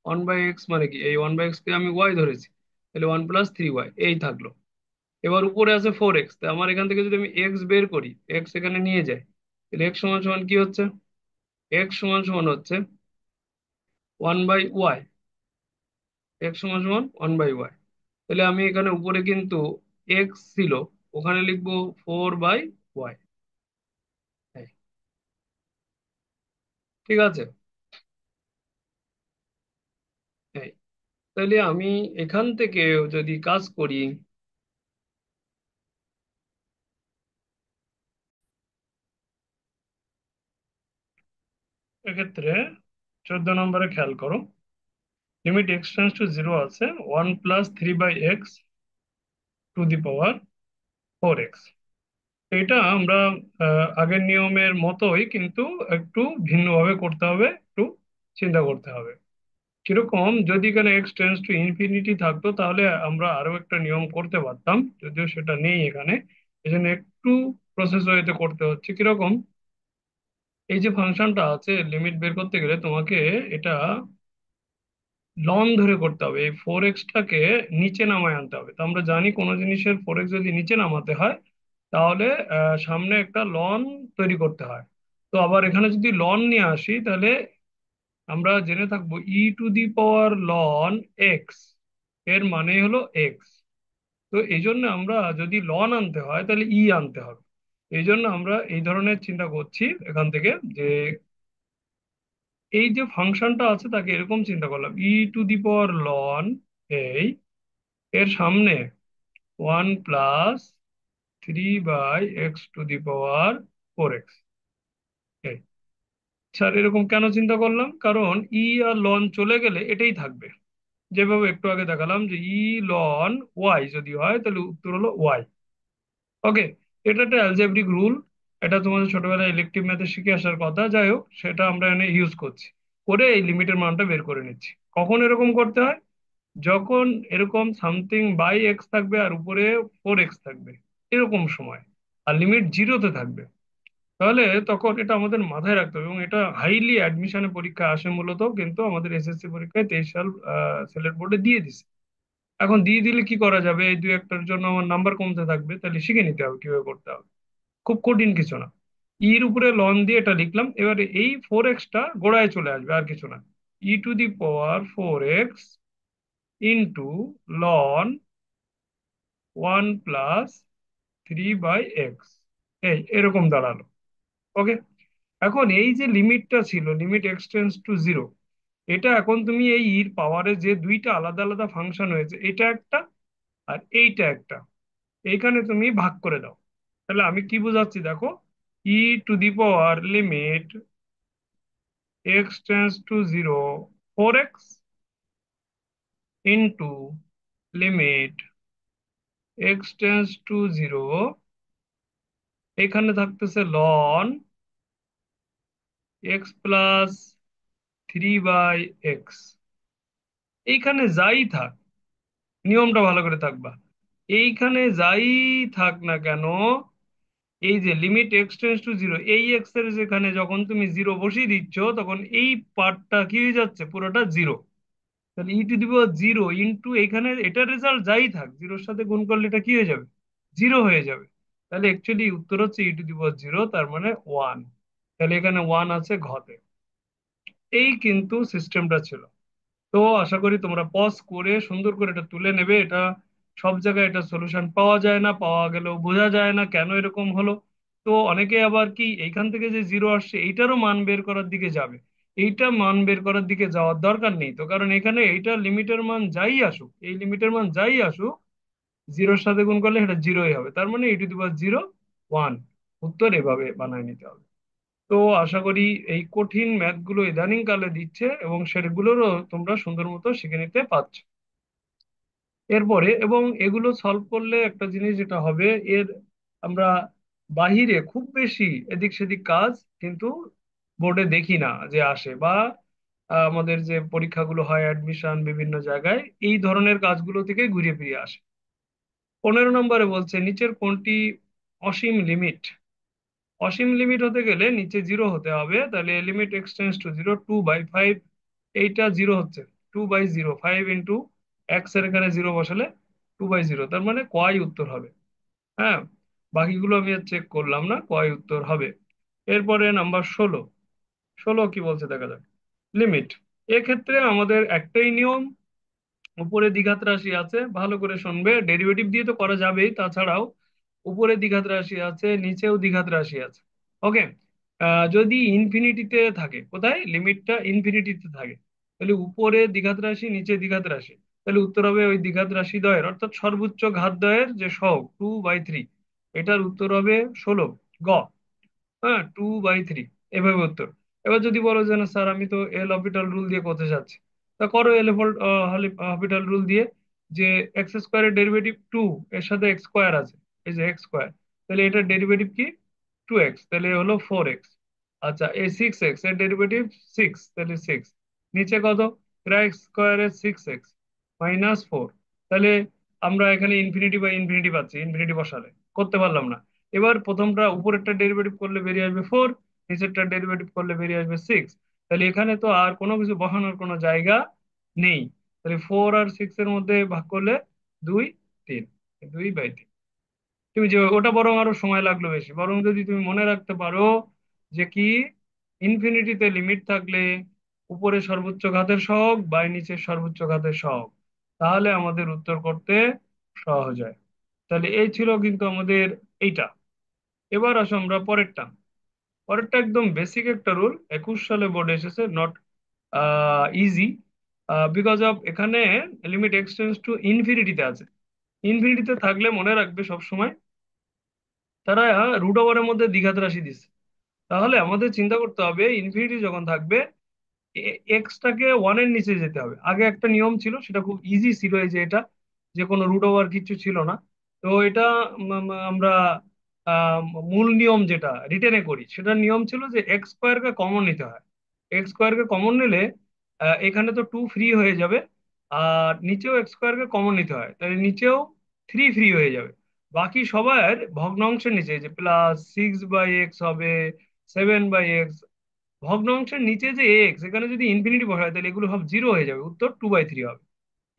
one by X মানে কি, এই ওয়ান বাই এক্স কে আমি ওয়াই ধরেছি, তাহলে ওয়ান প্লাস থ্রি ওয়াই এই থাকলো। এবার উপরে আছে ফোর এক্স, তাই আমার এখান থেকে যদি আমি এক্স বের করি, এক্স এখানে নিয়ে যাই, তাহলে এক্স সমান সমান কি হচ্ছে? এক্স সমান সমান হচ্ছে ওয়ান বাই ওয়াই। এক্স সমান সমান ওয়ান বাই ওয়াই। তাহলে আমি এখানে উপরে কিন্তু এক্স ছিল, ওখানে লিখবো ফোর বাই ওয়াই। ঠিক আছে। এই, তাহলে আমি এখান থেকে যদি কাজ করি, এক্ষেত্রে 14 নম্বরে খেয়াল করো। Limit x tends to zero আছে, one plus three by x to the power four X. এটা আমরা আগের নিয়মের মতোই, কিন্তু একটু ভিন্নভাবে করতে হবে, একটু চিন্তা করতে হবে। কিরকম? যদি এখানে এক্স টেন্স টু ইনফিনিটি থাকতো তাহলে আমরা আরো একটা নিয়ম করতে পারতাম, যদিও সেটা নেই এখানে। এই জন্য একটু প্রসেস ওয়েতে করতে হচ্ছে। কিরকম? এই যে ফাংশনটা আছে, লিমিট বের করতে গেলে তোমাকে এটা লন ধরে করতে হবে, এই 4x-টাকে নিচে নামায় আনতে হবে। তো আমরা জানি কোনো জিনিসের 4x যদি নিচে নামাতে হয় তাহলে সামনে একটা লন তৈরি করতে হয়। তো আবার এখানে যদি লন নিয়ে আসি তাহলে আমরা জেনে থাকবো e two the power x, এর মানে হলো এক্স। তো এই জন্য আমরা যদি লন আনতে হয় তাহলে আনতে হবে। এই জন্য আমরা এই ধরনের চিন্তা করছি এখান থেকে, যে এই যে ফাংশনটা আছে তাকে এরকম চিন্তা করলাম, e টু দি পাওয়ার এই, এর সামনে 1 + 3/x two the power 4x। Sir এরকম কেন চিন্তা করলাম? কারণ আর লন চলে গেলে এটাই থাকবে। যেভাবে একটু আগে দেখালাম যে লন ওয়াই যদি হয় তাহলে উত্তর হলো ওয়াই। ওকে, এটা একটা অ্যালজেব্রিক রুল। এটা তোমাদের ছোটবেলায় ইলেকটিভ ম্যাথে শিখে আসার কথা, যাই হোক সেটা আমরা এখানে ইউজ করছি, করে এই লিমিটের মানটা বের করে নিচ্ছি। কখন এরকম করতে হয়? যখন এরকম সামথিং বাই এক্স থাকবে আর উপরে 4x থাকবে, এরকম সময়, আর লিমিট জিরোতে থাকবে, তাহলে তখন এটা আমাদের মাথায় রাখতে হবে। এবং এটা হাইলি অ্যাডমিশনে পরীক্ষা আসে মূলত, কিন্তু আমাদের এসএসসি পরীক্ষায় 23 সাল সিলেট বোর্ডে দিয়ে দিছে। এখন দিয়ে দিলে কি করা যাবে, এই দুই একটার জন্য আমার নাম্বার কমতে থাকবে, তাহলে শিখে নিতে হবে কিভাবে করতে হবে। খুব কঠিন কিছু না। ইর উপরে লন দিয়ে এটা লিখলাম, এবারে এই 4x-টা গোড়ায় চলে আসবে, আর কিছু না। e two the power 4x into loan 1 + 3/x, এই এরকম দাঁড়ালো। ওকে, এখন এই যে লিমিটটা ছিল, লিমিট এক্সটেন্স টু 0, এটা এখন তুমি এই ইর পাওয়ারে যে দুইটা আলাদা আলাদা ফাংশন হয়েছে, এটা একটা আর এইটা একটা, এইখানে তুমি ভাগ করে দাও। তাহলে আমি কি বোঝাচ্ছি দেখো, e two the power limit x tends to 0 4x into limit x tends to 0, এখানে থাকতেছে লন x + 3/x। এইখানে যাই থাক, নিয়মটা ভালো করে থাকবা, এইখানে যাই থাক না কেন, এই যে লিমিট x টেন্স টু 0, এই এক্স এর যেখানে যখন তুমি জিরো বসিয়ে দিচ্ছ তখন এই পার্টটা কি হয়ে যাচ্ছে, পুরোটা জিরো। তাহলে e two the power 0 into এখানে এটার রেজাল্ট যাই থাক, জিরোর সাথে গুণ করলে এটা কি হয়ে যাবে, জিরো হয়ে যাবে। তাহলে অ্যাকচুয়ালি উত্তর হচ্ছে e টু দি পাওয়ার 0, তার মানে 1। তাহলে এখানে 1 আছে ঘতে। এই কিন্তু সিস্টেমটা ছিল। তো আশা করি তোমরা পজ করে সুন্দর করে এটা তুলে নেবে। এটা সব জায়গায় এটা সলিউশন পাওয়া যায় না, পাওয়া গেলেও বোঝা যায় না কেন এরকম হলো। তো অনেকে আবার কি এইখান থেকে যে জিরো আসছে এইটারও মান বের করার দিকে যাবে। এইটা মান বের করার দিকে যাওয়ার দরকার নেই তো, কারণ এখানে এইটা লিমিটের মান যাই আসুক, এই লিমিটের মান যাই আসুক, জিরোর সাথে গুণ করলে এটা জিরোই হবে, তার মানে e টু দি পাওয়ার 0 1। উত্তর এভাবে বানায় নিতে হবে। তো আশা করি এই কঠিন ম্যাথ গুলো ইদানিং কালে দিচ্ছে এবং সেগুলোরও তোমরা সুন্দর মতো শিখে নিতে পারছো এরপরে। এবং এগুলো সলভ করলে একটা জিনিস যেটা হবে, এর আমরা বাহিরে খুব বেশি এদিক সেদিক কাজ কিন্তু বোর্ডে দেখি না যে আসে, বা আমাদের যে পরীক্ষাগুলো হয় অ্যাডমিশন বিভিন্ন জায়গায়, এই ধরনের কাজগুলো থেকে ঘুরে ফিরে আসে। 15 নম্বরে বলছে নিচের কোনটি অসীম লিমিট? অসীম লিমিট হতে গেলে নিচে জিরো হতে হবে, তাহলে লিমিট x টেন্স টু 0 2/5, এইটা জিরো হচ্ছে, 2/0, 5 ইন্টু এক্স এর এখানে জিরো বসালে 2/0, তার মানে কয় উত্তর হবে। হ্যাঁ, বাকিগুলো আমি আর চেক করলাম না, কয় উত্তর হবে। এরপরে নাম্বার 16, 16 কি বলছে দেখা যাক। লিমিট, এক্ষেত্রে আমাদের একটাই নিয়ম, উপরে দ্বিঘাত রাশি আছে, ভালো করে শুনবে, ডেরিভেটিভ দিয়ে তো করা যাবেই, তাছাড়াও উপরে দ্বিঘাত রাশি আছে, নিচেও দ্বিঘাত রাশি আছে। ওকে, যদি ইনফিনিটিতে থাকে, কোথায় লিমিটটা ইনফিনিটিতে থাকে, তাহলে উপরে দ্বিঘাত রাশি নিচে দ্বিঘাত রাশি, তাহলে উত্তর হবে ওই দ্বিঘাত রাশি দ্বয়ের অর্থাৎ সর্বোচ্চ ঘাত দ্বয়ের যে সহগ 2/3, এটার উত্তর হবে 16, গ। হ্যাঁ, 2/3, এভাবে উত্তর। এবার যদি বলো যে না স্যার আমি তো এল হপিটাল রুল দিয়ে করতে চাচ্ছি, তা করো এল হপিটাল রুল দিয়ে, যে x স্কোয়ারের ডেরিভেটিভ 2, এর সাথে এক্স স্কোয়ার আছে, এই যে এক্স স্কোয়ার, তাহলে এটার ডেরিভেটিভ কি 2x, তাহলে হলো 4x। আচ্ছা, এই 6x এর ডেরিভেটিভ 6, তাহলে 6, নিচে কত, এক্স স্কোয়ারের 6x -4, তাহলে আমরা এখানে ইনফিনিটি বাই ইনফিনিটি পাচ্ছি, ইনফিনিটি বসালে করতে পারলাম না। এবার প্রথমটা উপরেরটা ডেরিভেটিভ করলে বেরিয়ে আসবে 4, নিচেরটা ডেরিভেটিভ করলে বেরিয়ে আসবে 6, তাহলে এখানে তো আর কোনো কিছু বসানোর কোনো জায়গা নেই। তাহলে 4 আর 6 এর মধ্যে ভাগ করলে 2 3, 2/3। তুমি যে ওটা বরং আরো সময় লাগলো বেশি, বরং যদি তুমি মনে রাখতে পারো যে কি ইনফিনিটিতে লিমিট থাকলে উপরে সর্বোচ্চ ঘাতের সহগ বাই নিচের সর্বোচ্চ ঘাতের সহগ, তাহলে আমাদের উত্তর করতে সহজ হয়। তাহলে এই ছিল কিন্তু আমাদের এইটা। এবার আসো আমরা পরেরটা। পরেরটা একদম বেসিক একটা রুল, 21 সালে বোর্ডে এসেছে, নট ইজি, বিকজ অফ এখানে লিমিট এক্সটেন্স টু ইনফিনিটিতে আছে। ইনফিনিটিতে থাকলে মনে রাখবে সব সময় তারা রুট ওভারের মধ্যে দ্বিঘাত রাশি দিচ্ছে। তাহলে আমাদের চিন্তা করতে হবে ইনফিনিটি যখন থাকবে এক্সটাকে ওয়ানের নিচে যেতে হবে। আগে একটা নিয়ম ছিল, সেটা খুব ইজি ছিল, এই যে এটা, যে কোনো রুট ওভার কিছু ছিল না। তো এটা আমরা আহ, মূল নিয়ম যেটা রিটেনে করি, সেটার নিয়ম ছিল যে এক্স স্কোয়ারকে কমন নিতে হয়। এক্স স্কোয়ারকে কমন নিলে এখানে তো 2 ফ্রি হয়ে যাবে, আর নিচেও এক্স স্কোয়ারকে কমন নিতে হয়, তাহলে নিচেও 3 ফ্রি হয়ে যাবে। বাকি সবার ভগ্নাংশের নিচে যে +6/x হবে, 7/x, ভগ্নাংশের নিচে যে এক্স, এখানে যদি ইনফিনিটি বসায় তাহলে এগুলো সব 0 হয়ে যাবে, উত্তর 2/3 হবে।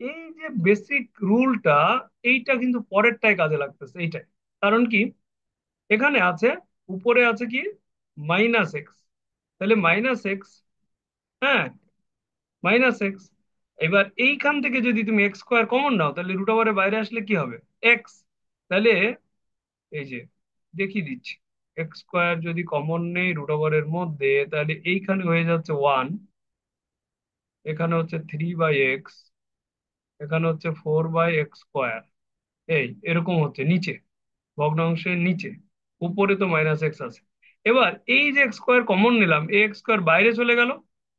এই যে বেসিক রুলটা, এইটা কিন্তু পরেরটাই কাজে লাগতেছে এইটাই। কারণ কি, এখানে আছে, উপরে আছে কি -x, তাহলে -x, হ্যাঁ, -x। এবার এইখান থেকে যদি তুমি এক্স স্কোয়ার কমন নাও তাহলে রুট ওভারের বাইরে আসলে কি হবে, এক্স। তাহলে এই যে দেখিয়ে দিচ্ছি, এক্স স্কোয়ার যদি কমন নেই রুট ওভারের মধ্যে, তাহলে এইখানে হয়ে যাচ্ছে 1, এখানে হচ্ছে 3/x, এখানে হচ্ছে 4/x²। এই এরকম হচ্ছে নিচে, ভগ্নাংশের নিচে। উপরে তো -x আছে। এবার এই যে এক্স স্কোয়ার কমন নিলাম, এই এক্স স্কোয়ার বাইরে চলে গেল,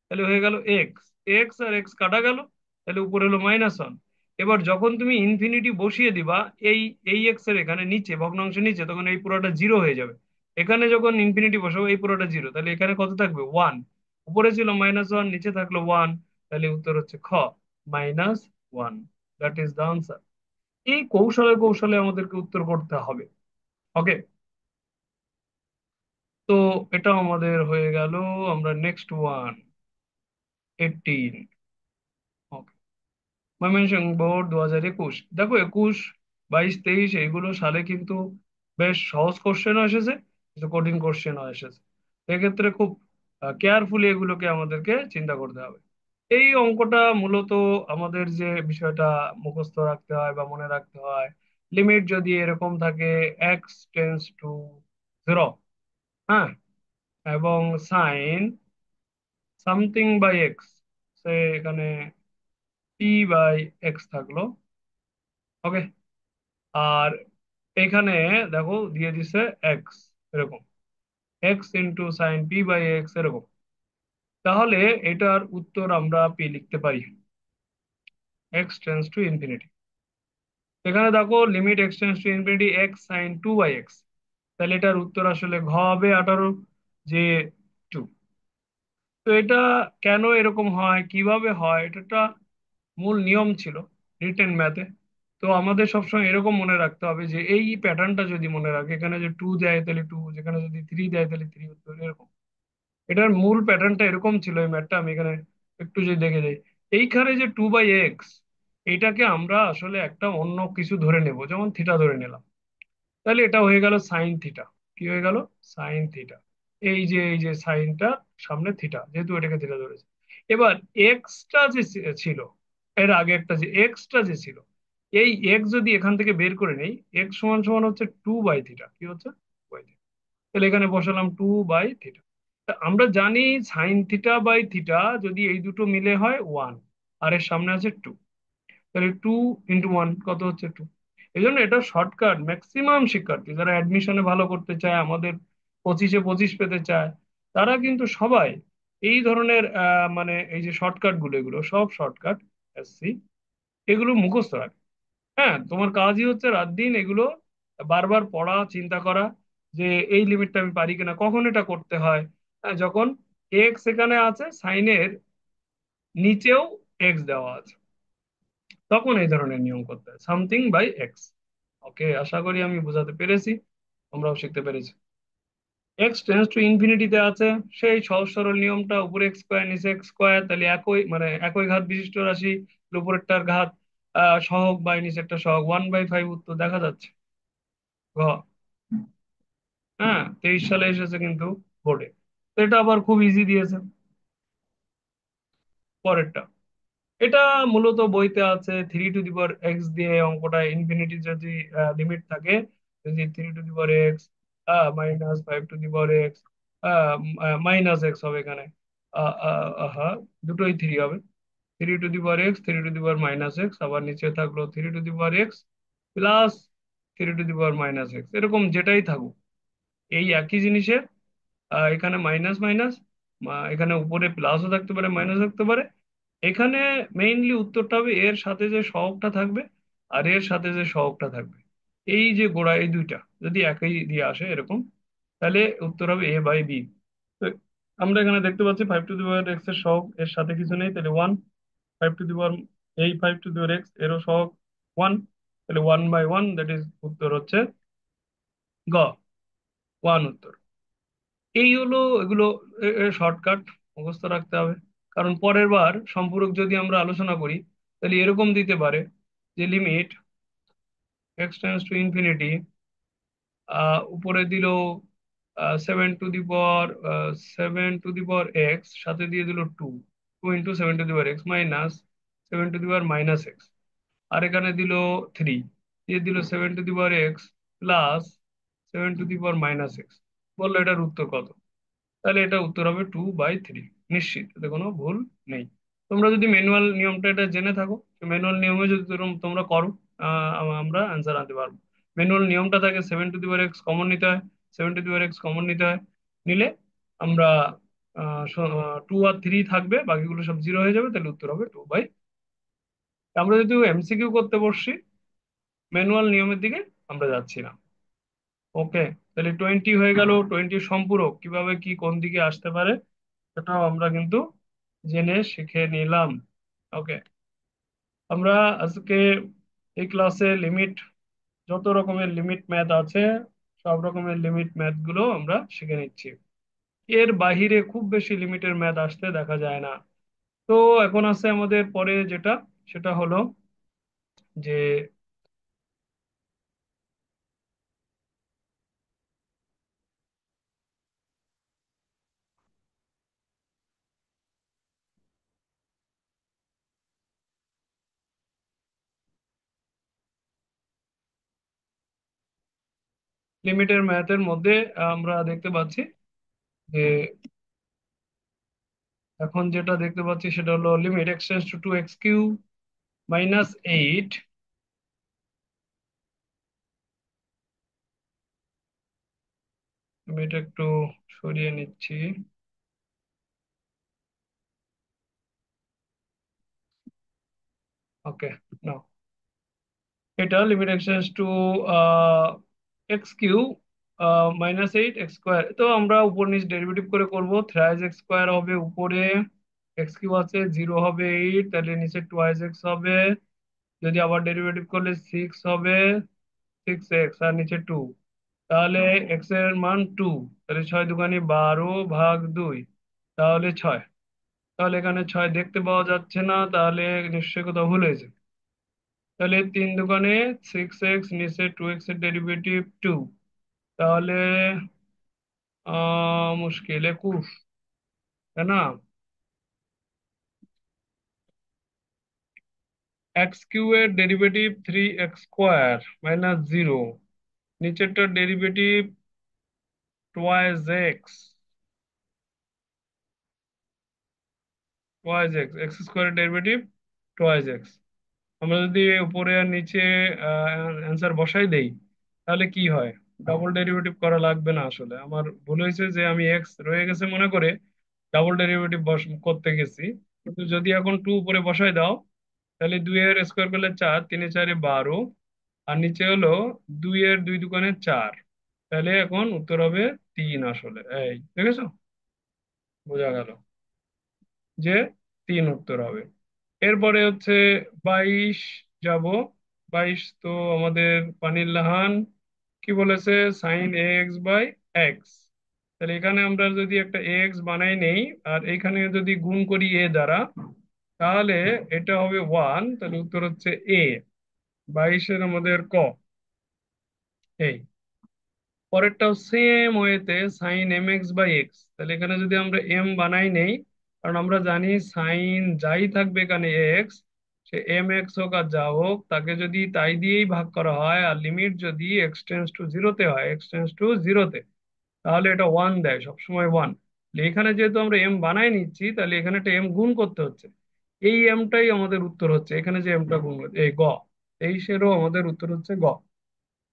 তাহলে হয়ে গেল এক্স, এক্স আর এক্স কাটা গেল, তাহলে উপরে হলো -1। এবার যখন তুমি ইনফিনিটি বসিয়ে দিবা এই এই এক্স এর এখানে নিচে, ভগ্নাংশের নিচে, তখন এই পুরোটা 0 হয়ে যাবে। এখানে যখন ইনফিনিটি বসাবো এই পুরোটা 0, তাহলে এখানে কত থাকবে, 1। উপরে ছিল -1, নিচে থাকলো 1, তাহলে উত্তর হচ্ছে খ, -1। That is the answer. এই কৌশলে কৌশলে আমাদেরকে উত্তর করতে হবে। ওকে, তো এটা আমাদের হয়ে গেল। আমরা নেক্সট ওয়ান, 18। ওকে, ময়মনসিংহ বোর্ড 2021, দেখো 21, 22, 23 এইগুলো সালে কিন্তু বেশ সহজ কোশ্চেনও এসেছে, কিছু কঠিন কোশ্চেনও এসেছে। এক্ষেত্রে খুব কেয়ারফুলি এগুলোকে আমাদেরকে চিন্তা করতে হবে। এই অঙ্কটা মূলত আমাদের যে বিষয়টা মুখস্থ রাখতে হয় বা মনে রাখতে হয়, লিমিট যদি এরকম থাকে, x টেন্স টু 0, হ্যাঁ, এবং সাইন সামথিং বাই এক্স, সে এখানে p/x থাকলো। ওকে, আর এখানে দেখো দিয়ে দিছে এক্স, এরকম x × sin p/x এরকম। তাহলে এটার উত্তর আমরা পি লিখতে পারি, x টেন্স টু ইনফিনিটি। এখানে দেখো limit x tends to infinity x sin 2/x, তাহলে এটার উত্তর আসলে ঘ হবে 18, যে 2। তো এটা কেন এরকম হয়, কিভাবে হয়, এটা একটা মূল নিয়ম ছিল রিটেন ম্যাথে। তো আমাদের সবসময় এরকম মনে রাখতে হবে যে এই প্যাটার্নটা যদি মনে রাখে, এখানে যে 2 দেয় তাহলে 2, যেখানে যদি 3 দেয় তাহলে 3, উত্তর এরকম। এটার মূল প্যাটার্নটা এরকম ছিল এই ম্যাথটা। আমি এখানে একটু যদি দেখে যাই, এইখানে যে 2/x, এইটাকে আমরা আসলে একটা অন্য কিছু ধরে নেব, যেমন থিটা ধরে নিলাম, তাহলে এটা হয়ে গেল সাইন থিটা। কি হয়ে গেল, সাইন থিটা। এই যে সাইনটা সামনে থিটা, যেহেতু এটাকে থিটা ধরেছে। এবার এক্সটা যে ছিল, এর আগে একটা যে এক্সটা যে ছিল, এই এক্স যদি এখান থেকে বের করে নেই, এক্স সমান সমান হচ্ছে 2/থিটা। কি হচ্ছে, বাই থিটা। তাহলে এখানে বসালাম 2/থিটা। আমরা জানি sin θ/θ যদি এই দুটো মিলে হয় 1, আর এর সামনে আছে 2, তাহলে 2 × 1 কত হচ্ছে 2। এই জন্য এটা শর্টকাট, ম্যাক্সিমাম শিক্ষার্থী যারা অ্যাডমিশনে ভালো করতে চায়, আমাদের 25-এ 25 পেতে চায়, তারা কিন্তু সবাই এই ধরনের মানে এই যে শর্টকাট গুলো, এগুলো সব শর্টকাট এসসি, এগুলো মুখস্থ রাখে। হ্যাঁ, তোমার কাজই হচ্ছে রাত দিন এগুলো বারবার পড়া, চিন্তা করা, যে এই লিমিটটা আমি পারি কিনা, কখন এটা করতে হয়। হ্যাঁ, যখন এক্স এখানে আছে, সাইনের নিচেও এক্স দেওয়া আছে, তখন এই ধরনের নিয়ম করতে হয়, সামথিং বাই এক্স। ওকে, আশা করি আমি বোঝাতে পেরেছি, তোমরাও শিখতে পেরেছি। এক্স টেন্স টু ইনফিনিটিতে আছে, সেই সহজ সরল নিয়মটা, উপরে এক্স স্কোয়ার নিচে এক্স স্কোয়ার, তাহলে একই মানে একই ঘাত বিশিষ্ট রাশি, উপরেরটার ঘাত সহগ বাই নিচেরটা সহগ, 1/5 উত্তর দেখা যাচ্ছে। ঘ। হ্যাঁ, 23 সালে এসেছে কিন্তু বোর্ডে। তো এটা আবার খুব ইজি দিয়েছে। পরেরটা, এটা মূলত বইতে আছে, 3 টু দি পাওয়ার এক্স দিয়ে অঙ্কটা ইনফিনিটি যদি লিমিট থাকে, যদি 3 to the power x -5 to the power x -x হবে এখানে। হ্যাঁ, দুটোই থ্রি হবে। 3 to the power x, 3 to the power -x, আবার নিচে থাকলো 3 to the power x plus 3 to the power -x, এরকম যেটাই থাকুক এই একই জিনিসের এখানে মাইনাস মাইনাস, এখানে উপরে প্লাসও থাকতে পারে মাইনাস থাকতে পারে। এখানে মেইনলি উত্তরটা হবে এর সাথে যে সহগটা থাকবে আর এর সাথে যে সহগটা থাকবে, এই যে গোড়া এই দুইটা যদি একই দিয়ে আসে এরকম, তাহলে উত্তর হবে A/B। তো আমরা এখানে দেখতে পাচ্ছি 5 টু দি পাওয়ার এক্স এর সহগ এর সাথে কিছু নেই, তাহলে 1। 5 টু দি পাওয়ার, এই 5 টু দি পাওয়ার এক্স এরও সহগ 1, তাহলে 1/1, দ্যাট ইজ উত্তর হচ্ছে গ, 1 উত্তর। এই হলো এগুলো, শর্টকাট মুখস্থ রাখতে হবে, কারণ পরের বার সম্পূরক যদি আমরা আলোচনা করি তাহলে এরকম দিতে পারে যে limit x tends to infinity, উপরে দিল 7 টু দি পাওয়ার এক্স, সাথে দিয়ে দিল 2 2 into 7 to the power x minus 7 to the power -x, আর এখানে দিল 3, দিয়ে দিল 7 to the power x plus 7 to the power -x, বললো এটার উত্তর কত? তাহলে এটা উত্তর হবে 2/3, নিশ্চিত, এতে কোনো ভুল নেই। তোমরা যদি ম্যানুয়াল নিয়মটা এটা জেনে থাকো, ম্যানুয়াল নিয়মে যদি তোমরা করো, আমরা অ্যান্সার আনতে পারবো। ম্যানুয়াল নিয়মটা থাকে 7 to the power x common নিতে হয়, 7 to the power x common নিতে হয়, নিলে আমরা 2 আর 3 থাকবে, বাকিগুলো সব জিরো হয়ে যাবে, তাহলে উত্তর হবে 2/। আমরা যদি এমসিকিউ করতে বসছি, ম্যানুয়াল নিয়মের দিকে আমরা যাচ্ছি না। ওকে, তাহলে 20 হয়ে গেল। 20 সম্পূরক কিভাবে কি কোন দিকে আসতে পারে সেটাও আমরা কিন্তু জেনে শিখে নিলাম। ওকে, আমরা আজকে এই ক্লাসে লিমিট, যত রকমের লিমিট ম্যাথ আছে সব রকমের লিমিট ম্যাথ গুলো আমরা শিখে নিচ্ছি। এর বাহিরে খুব বেশি লিমিটের ম্যাথ আসতে দেখা যায় না। তো এখন আছে আমাদের পরে যেটা, সেটা হলো যে লিমিটের ম্যাথের মধ্যে আমরা দেখতে পাচ্ছি যে এখন যেটা দেখতে পাচ্ছি সেটা হলো limit x tends two 2x³ -8। আমি এটা একটু সরিয়ে নিচ্ছি। ওকে, নাও এটা লিমিট এক্সটেন্স টু x³ -8 x², তো আমরা উপর নিচ ডেরিভেটিভ করে করব। থ্রাইজ x² হবে, উপরে x³ আছে, 0 হবে 8, তাহলে নিচে 2x হবে, যদি আবার ডেরিভেটিভ করলে 6 হবে, 6x আর নিচে 2, তাহলে x এর মান 2, তাহলে 6 দুগুণে 12 ভাগ 2, তাহলে 6। তাহলে এখানে 6 দেখতে পাওয়া যাচ্ছে না, তাহলে নিশ্চয়ই কোথাও ভুল হয়েছে। তাহলে 3 দুগুণে 6x, নিচে 2x এর ডেরিভেটিভ 2, তাহলে মুশকিল 21, তাই না? x³ এর derivative 3x² -0, নিচেরটার derivative twice x² এর ডেরিভেটিভ টুয়াইজ x। আমরা যদি উপরে আর নিচে অ্যান্সার বসাই দেই তাহলে কি হয়? ডাবল ডেরিভেটিভ করা লাগবে না, আসলে আমার ভুল হয়েছে যে আমি এক্স রয়ে গেছে মনে করে ডাবল ডেরিভেটিভ করতে গেছি। কিন্তু যদি এখন 2 উপরে বসাই দাও, তাহলে 2 এর স্কোয়ার করলে 4, 3 এ 4 এ 12, আর নিচে হলো 2 এর 2 দুগুণে 4, তাহলে এখন উত্তর হবে 3। আসলে এই দেখেছো, বোঝা গেল যে 3 উত্তর হবে। এরপরে হচ্ছে 22 যাব। 22 তো আমাদের পানির লাহান কি বলেছে, sin ax/x, তাহলে এখানে আমরা যদি একটা এক্স বানাই নেই, আর এখানে যদি গুণ করি এ দ্বারা, তাহলে এটা হবে ওয়ান। তাহলে উত্তর হচ্ছে এ। 22-এর আমাদের ক। এই পরেরটাও সেম ওয়েতে sine m x by x. তাহলে এখানে যদি আমরা এম বানাই নেই, কারণ আমরা জানি সাইন যাই থাকবে এখানে এক্স, সে এম এক্স হোক আর যা হোক, তাকে যদি তাই দিয়েই ভাগ করা হয়, আর লিমিট যদি এক্স টেন্স টু জিরোতে হয়, এক্স টেন্স টু জিরোতে, তাহলে এটা ওয়ান দেয় সবসময় ওয়ান। এখানে যেহেতু আমরা এম বানাই নিচ্ছি, তাহলে এখানে একটা এম গুণ করতে হচ্ছে। এই এমটাই আমাদের উত্তর হচ্ছে, এখানে যে এমটা গুণ হচ্ছে, এই গ। 23-এরও আমাদের উত্তর হচ্ছে গ।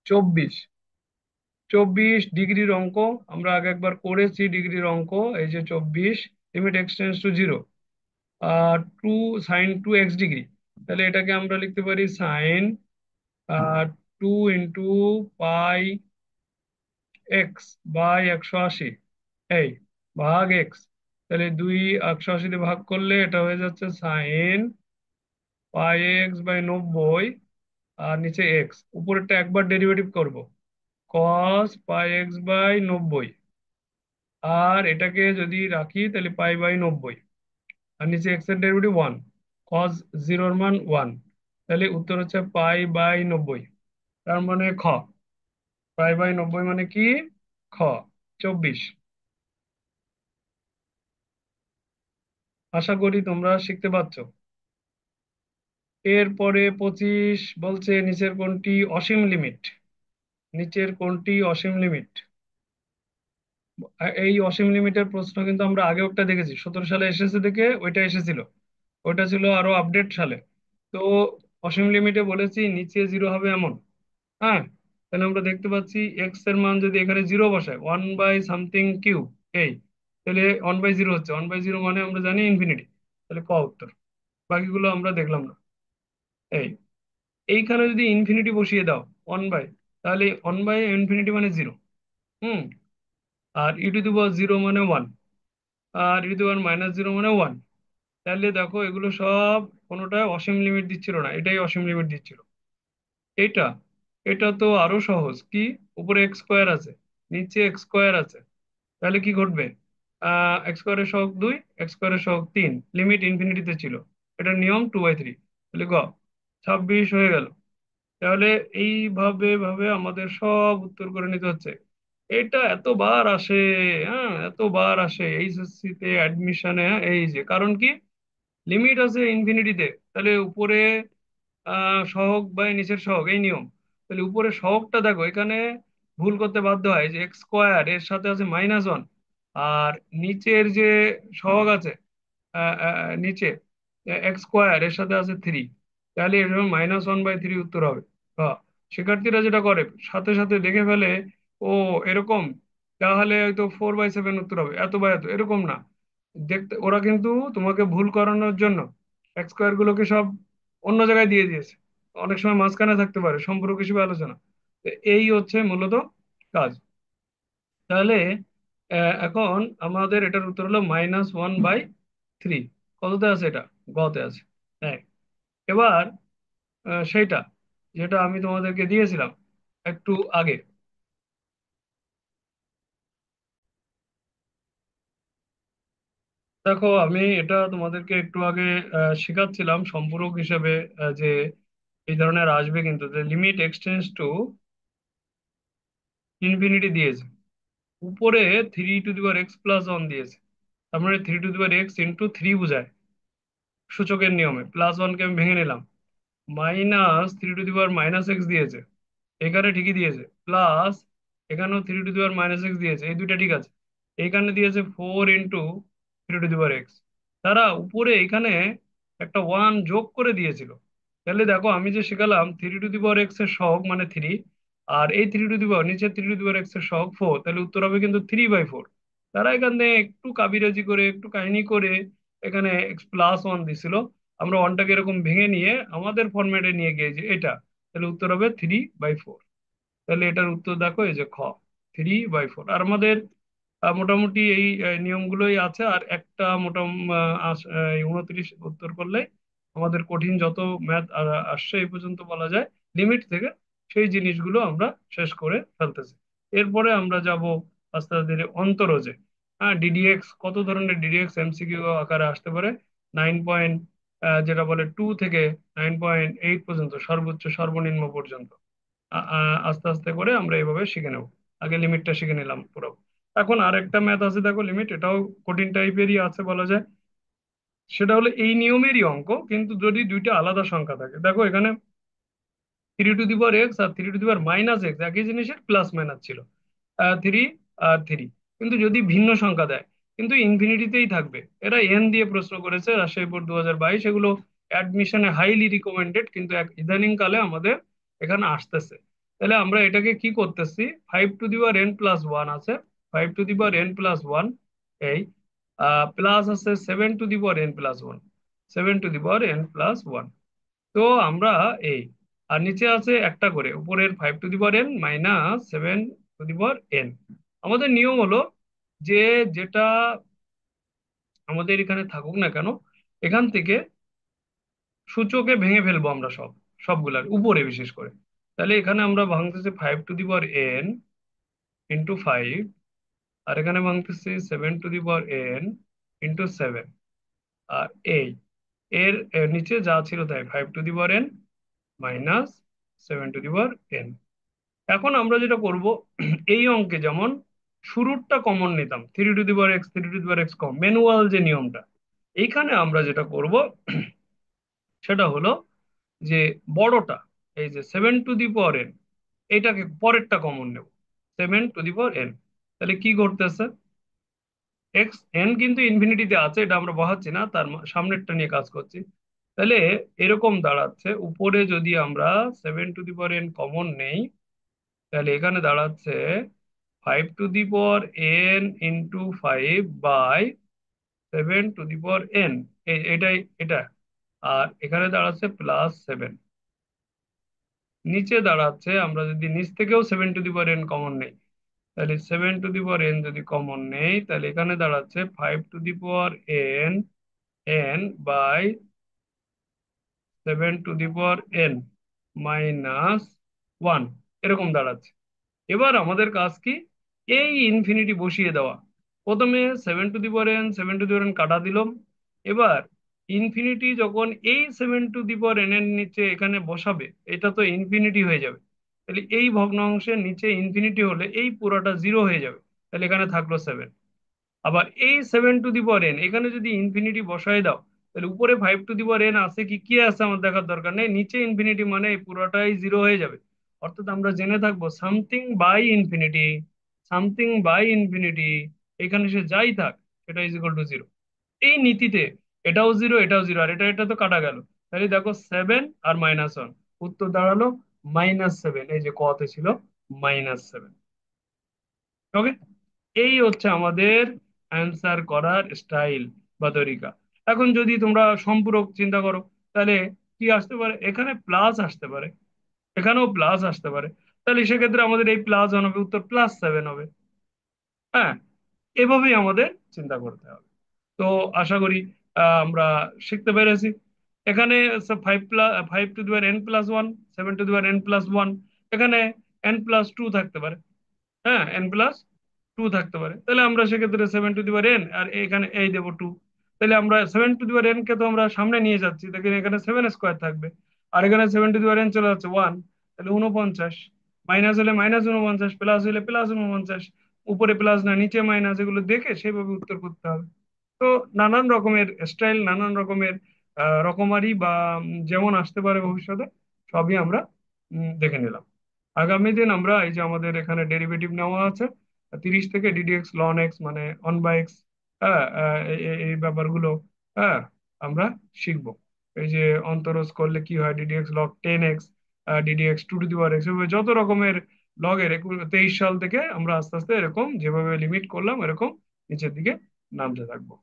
24। 24 ডিগ্রির অঙ্ক। আমরা আগে একবার করেছি ডিগ্রির অঙ্ক। এই যে 24, limit x tends to zero, two sine 2x degree. তাহলে এটাকে আমরা লিখতে পারি সাইন 2 × π x/180, এই ভাগ এক্স। তাহলে 2 180 দিয়ে ভাগ করলে এটা হয়ে যাচ্ছে সাইন π x/90, আর নিচে এক্স, উপরেরটা একবার ডেরিভেটিভ করব, cos π x/90। আর এটাকে যদি রাখি তাহলে π/90, আর নিচে এক্স এর ডেরিভেটিভ ওয়ান, কস জিরোর মান ওয়ান। তাহলে উত্তর হচ্ছে π/90। তার মানে খ। π/90 মানে কি? খ। 24। আশা করি তোমরা শিখতে পারছো। এরপরে 25 বলছে নিচের কোনটি অসীম লিমিট। নিচের কোনটি অসীম লিমিট? এই অসীম লিমিটের প্রশ্ন কিন্তু আমরা আগে একটা দেখেছি, 17 সালে এসেছে দেখে ওইটা এসেছিল। ওইটা ছিল আরো আপডেট সালে। তো অসীম লিমিটে বলেছি নিচে জিরো হবে এমন। হ্যাঁ। তাহলে আমরা দেখতে পাচ্ছি এক্স এর মান যদি এখানে জিরো বসায়, 1/something কিউব, এই, তাহলে 1/0 হচ্ছে, 1/0 মানে আমরা জানি ইনফিনিটি। তাহলে ক উত্তর। বাকিগুলো আমরা দেখলাম না। এই এইখানে যদি ইনফিনিটি বসিয়ে দাও, 1/, তাহলে 1/ইনফিনিটি মানে zero. Hmm. R E to the পাওয়ার 0 মানে one, R E to the পাওয়ার -0 মানে ওয়ান। তাহলে দেখো এগুলো সব কোনোটা অসীম লিমিট দিচ্ছিল না, এটাই অসীম লিমিট দিচ্ছিল। এটা এটা তো আরো সহজ। কি? উপরে এক্স স্কোয়ার আছে, নিচে এক্স স্কোয়ার আছে। তাহলে কি ঘটবে? এক্স স্কোয়ারের সহগ 2, এক্স স্কোয়ারের সহগ 3, লিমিট ইনফিনিটিতে ছিল। এটার নিয়ম 2/3। তাহলে 26 হয়ে গেল। তাহলে এইভাবে ভাবে আমাদের সব উত্তর করে নিতে হচ্ছে। এটা এতবার আসে। হ্যাঁ, এতবার আসে এইচএসসি তে অ্যাডমিশনে। এই যে কারণ কি, লিমিট আছে ইনফিনিটিতে, তাহলে উপরে সহগ বাই নিচের সহগ, এই নিয়ম। তাহলে উপরে সহগটা দেখো এখানে ভুল করতে বাধ্য হয়, যে এক্স স্কোয়ার এর সাথে আছে -1, আর নিচের যে সহগ আছে নিচে এক্স স্কোয়ার এর সাথে আছে 3। তাহলে এর -1/3 উত্তর হবে। হ্যাঁ। শিক্ষার্থীরা যেটা করে সাথে সাথে দেখে ফেলে, ও এরকম, তাহলে হয়তো 4/7 উত্তর হবে, এত বা এত, এরকম না। দেখতে ওরা কিন্তু তোমাকে ভুল করানোর জন্য এক্স স্কোয়ার গুলোকে সব অন্য জায়গায় দিয়ে দিয়েছে। অনেক সময় মাঝখানে থাকতে পারে সম্পর্ক হিসেবে আলোচনা। তো এই হচ্ছে মূলত কাজ। তাহলে এখন আমাদের এটার উত্তর হলো -1/3। কততে আছে এটা? গতে আছে। হ্যাঁ। এবার সেইটা যেটা আমি তোমাদেরকে দিয়েছিলাম একটু আগে। দেখো আমি এটা তোমাদেরকে একটু আগে শেখাচ্ছিলাম সম্পূরক হিসেবে, যে এই ধরনের আসবে, কিন্তু লিমিট এক্সটেন্স টু ইনফিনিটি দিয়েছে, উপরে 3 to the power x+1 দিয়েছে। তার মানে 3 to the power x × 3 বোঝায় সূচকের নিয়মে। +1 কে আমি ভেঙে নিলাম। -3 to the power -x দিয়েছে, এখানে ঠিকই দিয়েছে। প্লাস এখানেও 3 to the power -x দিয়েছে, এই দুইটা ঠিক আছে। এখানে দিয়েছে 4 × 3 to the power x। তারা উপরে এখানে একটা ওয়ান যোগ করে দিয়েছিল। তাহলে দেখো আমি যে শিখালাম 3 to the power x এর সহগ মানে 3, আর এই 3 to the power, নিচে 3 to the power x এর সহগ 4, তাহলে উত্তর হবে কিন্তু 3/4। তারা এখানে একটু কাবিরাজি করে, একটু কাহিনী করে এখানে x+1 দিছিল। আমরা ওয়ানটাকে এরকম ভেঙে নিয়ে আমাদের ফরম্যাটে নিয়ে গিয়েছি এটা। তাহলে উত্তর হবে 3/4। তাহলে এটার উত্তর দেখো এই যে খ, 3/4। আর আমাদের মোটামুটি এই নিয়মগুলোই আছে। আর একটা 29 উত্তর করলে আমাদের কঠিন যত ম্যাথ আসছে এই পর্যন্ত বলা যায় লিমিট থেকে, সেই জিনিসগুলো আমরা শেষ করে ফেলতেছি। এরপরে আমরা যাব আস্তে আস্তে ধীরে অন্তরজে। হ্যাঁ, ডিডিএক্স কত ধরনের ডিডিএক্স এমসিকিউ আকারে আসতে পারে, 9 পয়েন্ট, যেটা বলে 2 থেকে 9.8 পর্যন্ত, সর্বোচ্চ সর্বনিম্ন পর্যন্ত। আস্তে আস্তে করে আমরা এইভাবে শিখে নেব। আগে লিমিটটা শিখে নিলাম পুরো। এখন আরেকটা ম্যাথ আছে দেখো, লিমিট, এটাও কঠিন টাইপেরই আছে বলা যায়। সেটা হলো এই নিয়মেরই অঙ্ক, কিন্তু যদি দুইটা আলাদা সংখ্যা থাকে। দেখো এখানে 3 টু দি পাওয়ার এক্স আর 3 to the power minus x একই জিনিসের প্লাস মাইনাস ছিল, 3 আর 3, কিন্তু যদি ভিন্ন সংখ্যা দেয়, কিন্তু ইনফিনিটিতেই থাকবে। এরা এন দিয়ে প্রশ্ন করেছে, রাজশাহী বোর্ড 2022, এগুলো অ্যাডমিশনে হাইলি রিকমেন্ডেড, কিন্তু এক ইদানিং কালে আমাদের এখানে আসতেছে। তাহলে আমরা এটাকে কি করতেছি, 5 to the power n plus 1 আছে, 5 to the power n plus 1, এই প্লাস আছে 7 to the power n plus 1, 7 to the power n plus 1। তো আমরা এই, আর নিচে আছে একটা করে, উপরের 5 to the power n minus 7 to the power n। আমাদের নিয়ম হলো যে, যেটা আমাদের এখানে থাকুক না কেন, এখান থেকে সূচকে ভেঙে ফেলবো আমরা সবগুলার উপরে বিশেষ করে। তাহলে এখানে আমরা ভাঙতেছি 5 to the power n into 5, আর এখানে ভাঙতেছি 7 to the power n into 7। আর এই এর নিচে যা ছিল তাই, 5 to the power n minus 7 to the power n। এখন আমরা যেটা করব, এই অঙ্কে যেমন শুরুরটা কমন নিতাম, 3 to the power x, 3 to the power x com, manual যে নিয়মটা, এইখানে আমরা যেটা করব সেটা হলো যে বড়টা, এই যে 7 টু দি পাওয়ার n, এটাকে পরেরটা কমন নেব, 7 টু দি পাওয়ার n। তাহলে কি করতেছে, এক্স এন কিন্তু ইনফিনিটিতে আছে, এটা আমরা বহাচ্ছি না, তার সামনেরটা নিয়ে কাজ করছি। তাহলে এরকম দাঁড়াচ্ছে, উপরে যদি আমরা 7 to the power n common নেই, তাহলে এখানে দাঁড়াচ্ছে 5 to the power n into 5 by 7 to the power n, এটাই এটা। আর এখানে দাঁড়াচ্ছে +7। নিচে দাঁড়াচ্ছে, আমরা যদি নিচ থেকেও 7 to the power n common নেই, তাহলে 7 টু দি পাওয়ার n যদি কমন নেই, তাহলে এখানে দাঁড়াচ্ছে 5 to the power n by 7 to the power n minus 1, এরকম দাঁড়াচ্ছে। এবার আমাদের কাজ কি, এই ইনফিনিটি বসিয়ে দেওয়া। প্রথমে 7 টু দি পাওয়ার n কাটা দিলাম। এবার ইনফিনিটি যখন এই 7 টু দি পাওয়ার n এর নিচে এখানে বসাবে, এটা তো ইনফিনিটি হয়ে যাবে। তাহলে এই ভগ্নাংশের নিচে ইনফিনিটি হলে এই পুরোটা জিরো হয়ে যাবে। তাহলে এখানে থাকলো 7। আবার এই 7 টু দি পাওয়ার n এখানে যদি ইনফিনিটি বসায় দাও, তাহলে উপরে 5 টু দি পাওয়ার n আছে কি কি আছে আমার দেখার দরকার নেই, নিচে ইনফিনিটি মানে এই পুরোটাই জিরো হয়ে যাবে। অর্থাৎ আমরা জেনে থাকবো something by infinity, something by infinity, এখানে সে যাই থাক, সেটা ইজ ইকুয়াল টু জিরো। এই নীতিতে এটাও জিরো, এটাও জিরো, আর এটা তো কাটা গেল। তাহলে দেখো 7 আর -1, উত্তর দাঁড়ালো -7। এই যে কতে ছিল -7। ওকে, এই হচ্ছে আমাদের অ্যান্সার করার স্টাইল বা তরিকা। এখন যদি তোমরা সম্পূরক চিন্তা করো, তাহলে কি আসতে পারে, এখানে প্লাস আসতে পারে, এখানেও প্লাস আসতে পারে। তাহলে সেক্ষেত্রে আমাদের এই +1 হবে, উত্তর +7 হবে। হ্যাঁ, এভাবেই আমাদের চিন্তা করতে হবে। তো আশা করি আমরা শিখতে পেরেছি। এখানে 5 to the power n+1, 7 to the power n+1, এখানে n+2 থাকতে পারে। হ্যাঁ, n+2 থাকতে পারে, তাহলে আমরা সেক্ষেত্রে 7 টু দি পাওয়ার n আর এখানে এই দেবো 2। তাহলে আমরা 7 টু দি পাওয়ার n কে তো আমরা সামনে নিয়ে যাচ্ছি, দেখেন এখানে 7 স্কোয়ার থাকবে, আর এখানে 7 টু দি পাওয়ার n চলে যাচ্ছে 1, তাহলে 49, মাইনাস হলে -49, প্লাস হলে +49, উপরে প্লাস না নিচে মাইনাস, এগুলো দেখে সেভাবে উত্তর করতে হবে। তো নানান রকমের স্টাইল, নানান রকমের রকমারি বা যেমন আসতে পারে ভবিষ্যতে, সবই আমরা দেখে নিলাম। আগামী দিন আমরা এই যে আমাদের এখানে ডেরিভেটিভ নেওয়া আছে, 30 থেকে ডিডিএক্স লন এক্স মানে 1/x, হ্যাঁ, এই ব্যাপারগুলো, হ্যাঁ, আমরা শিখবো। এই যে অন্তরজ করলে কি হয়, ddx log 10x, ddx 2 two the power x, যত রকমের লগের 23 সাল থেকে আমরা আস্তে আস্তে এরকম যেভাবে লিমিট করলাম এরকম নিচের দিকে নামতে থাকবো।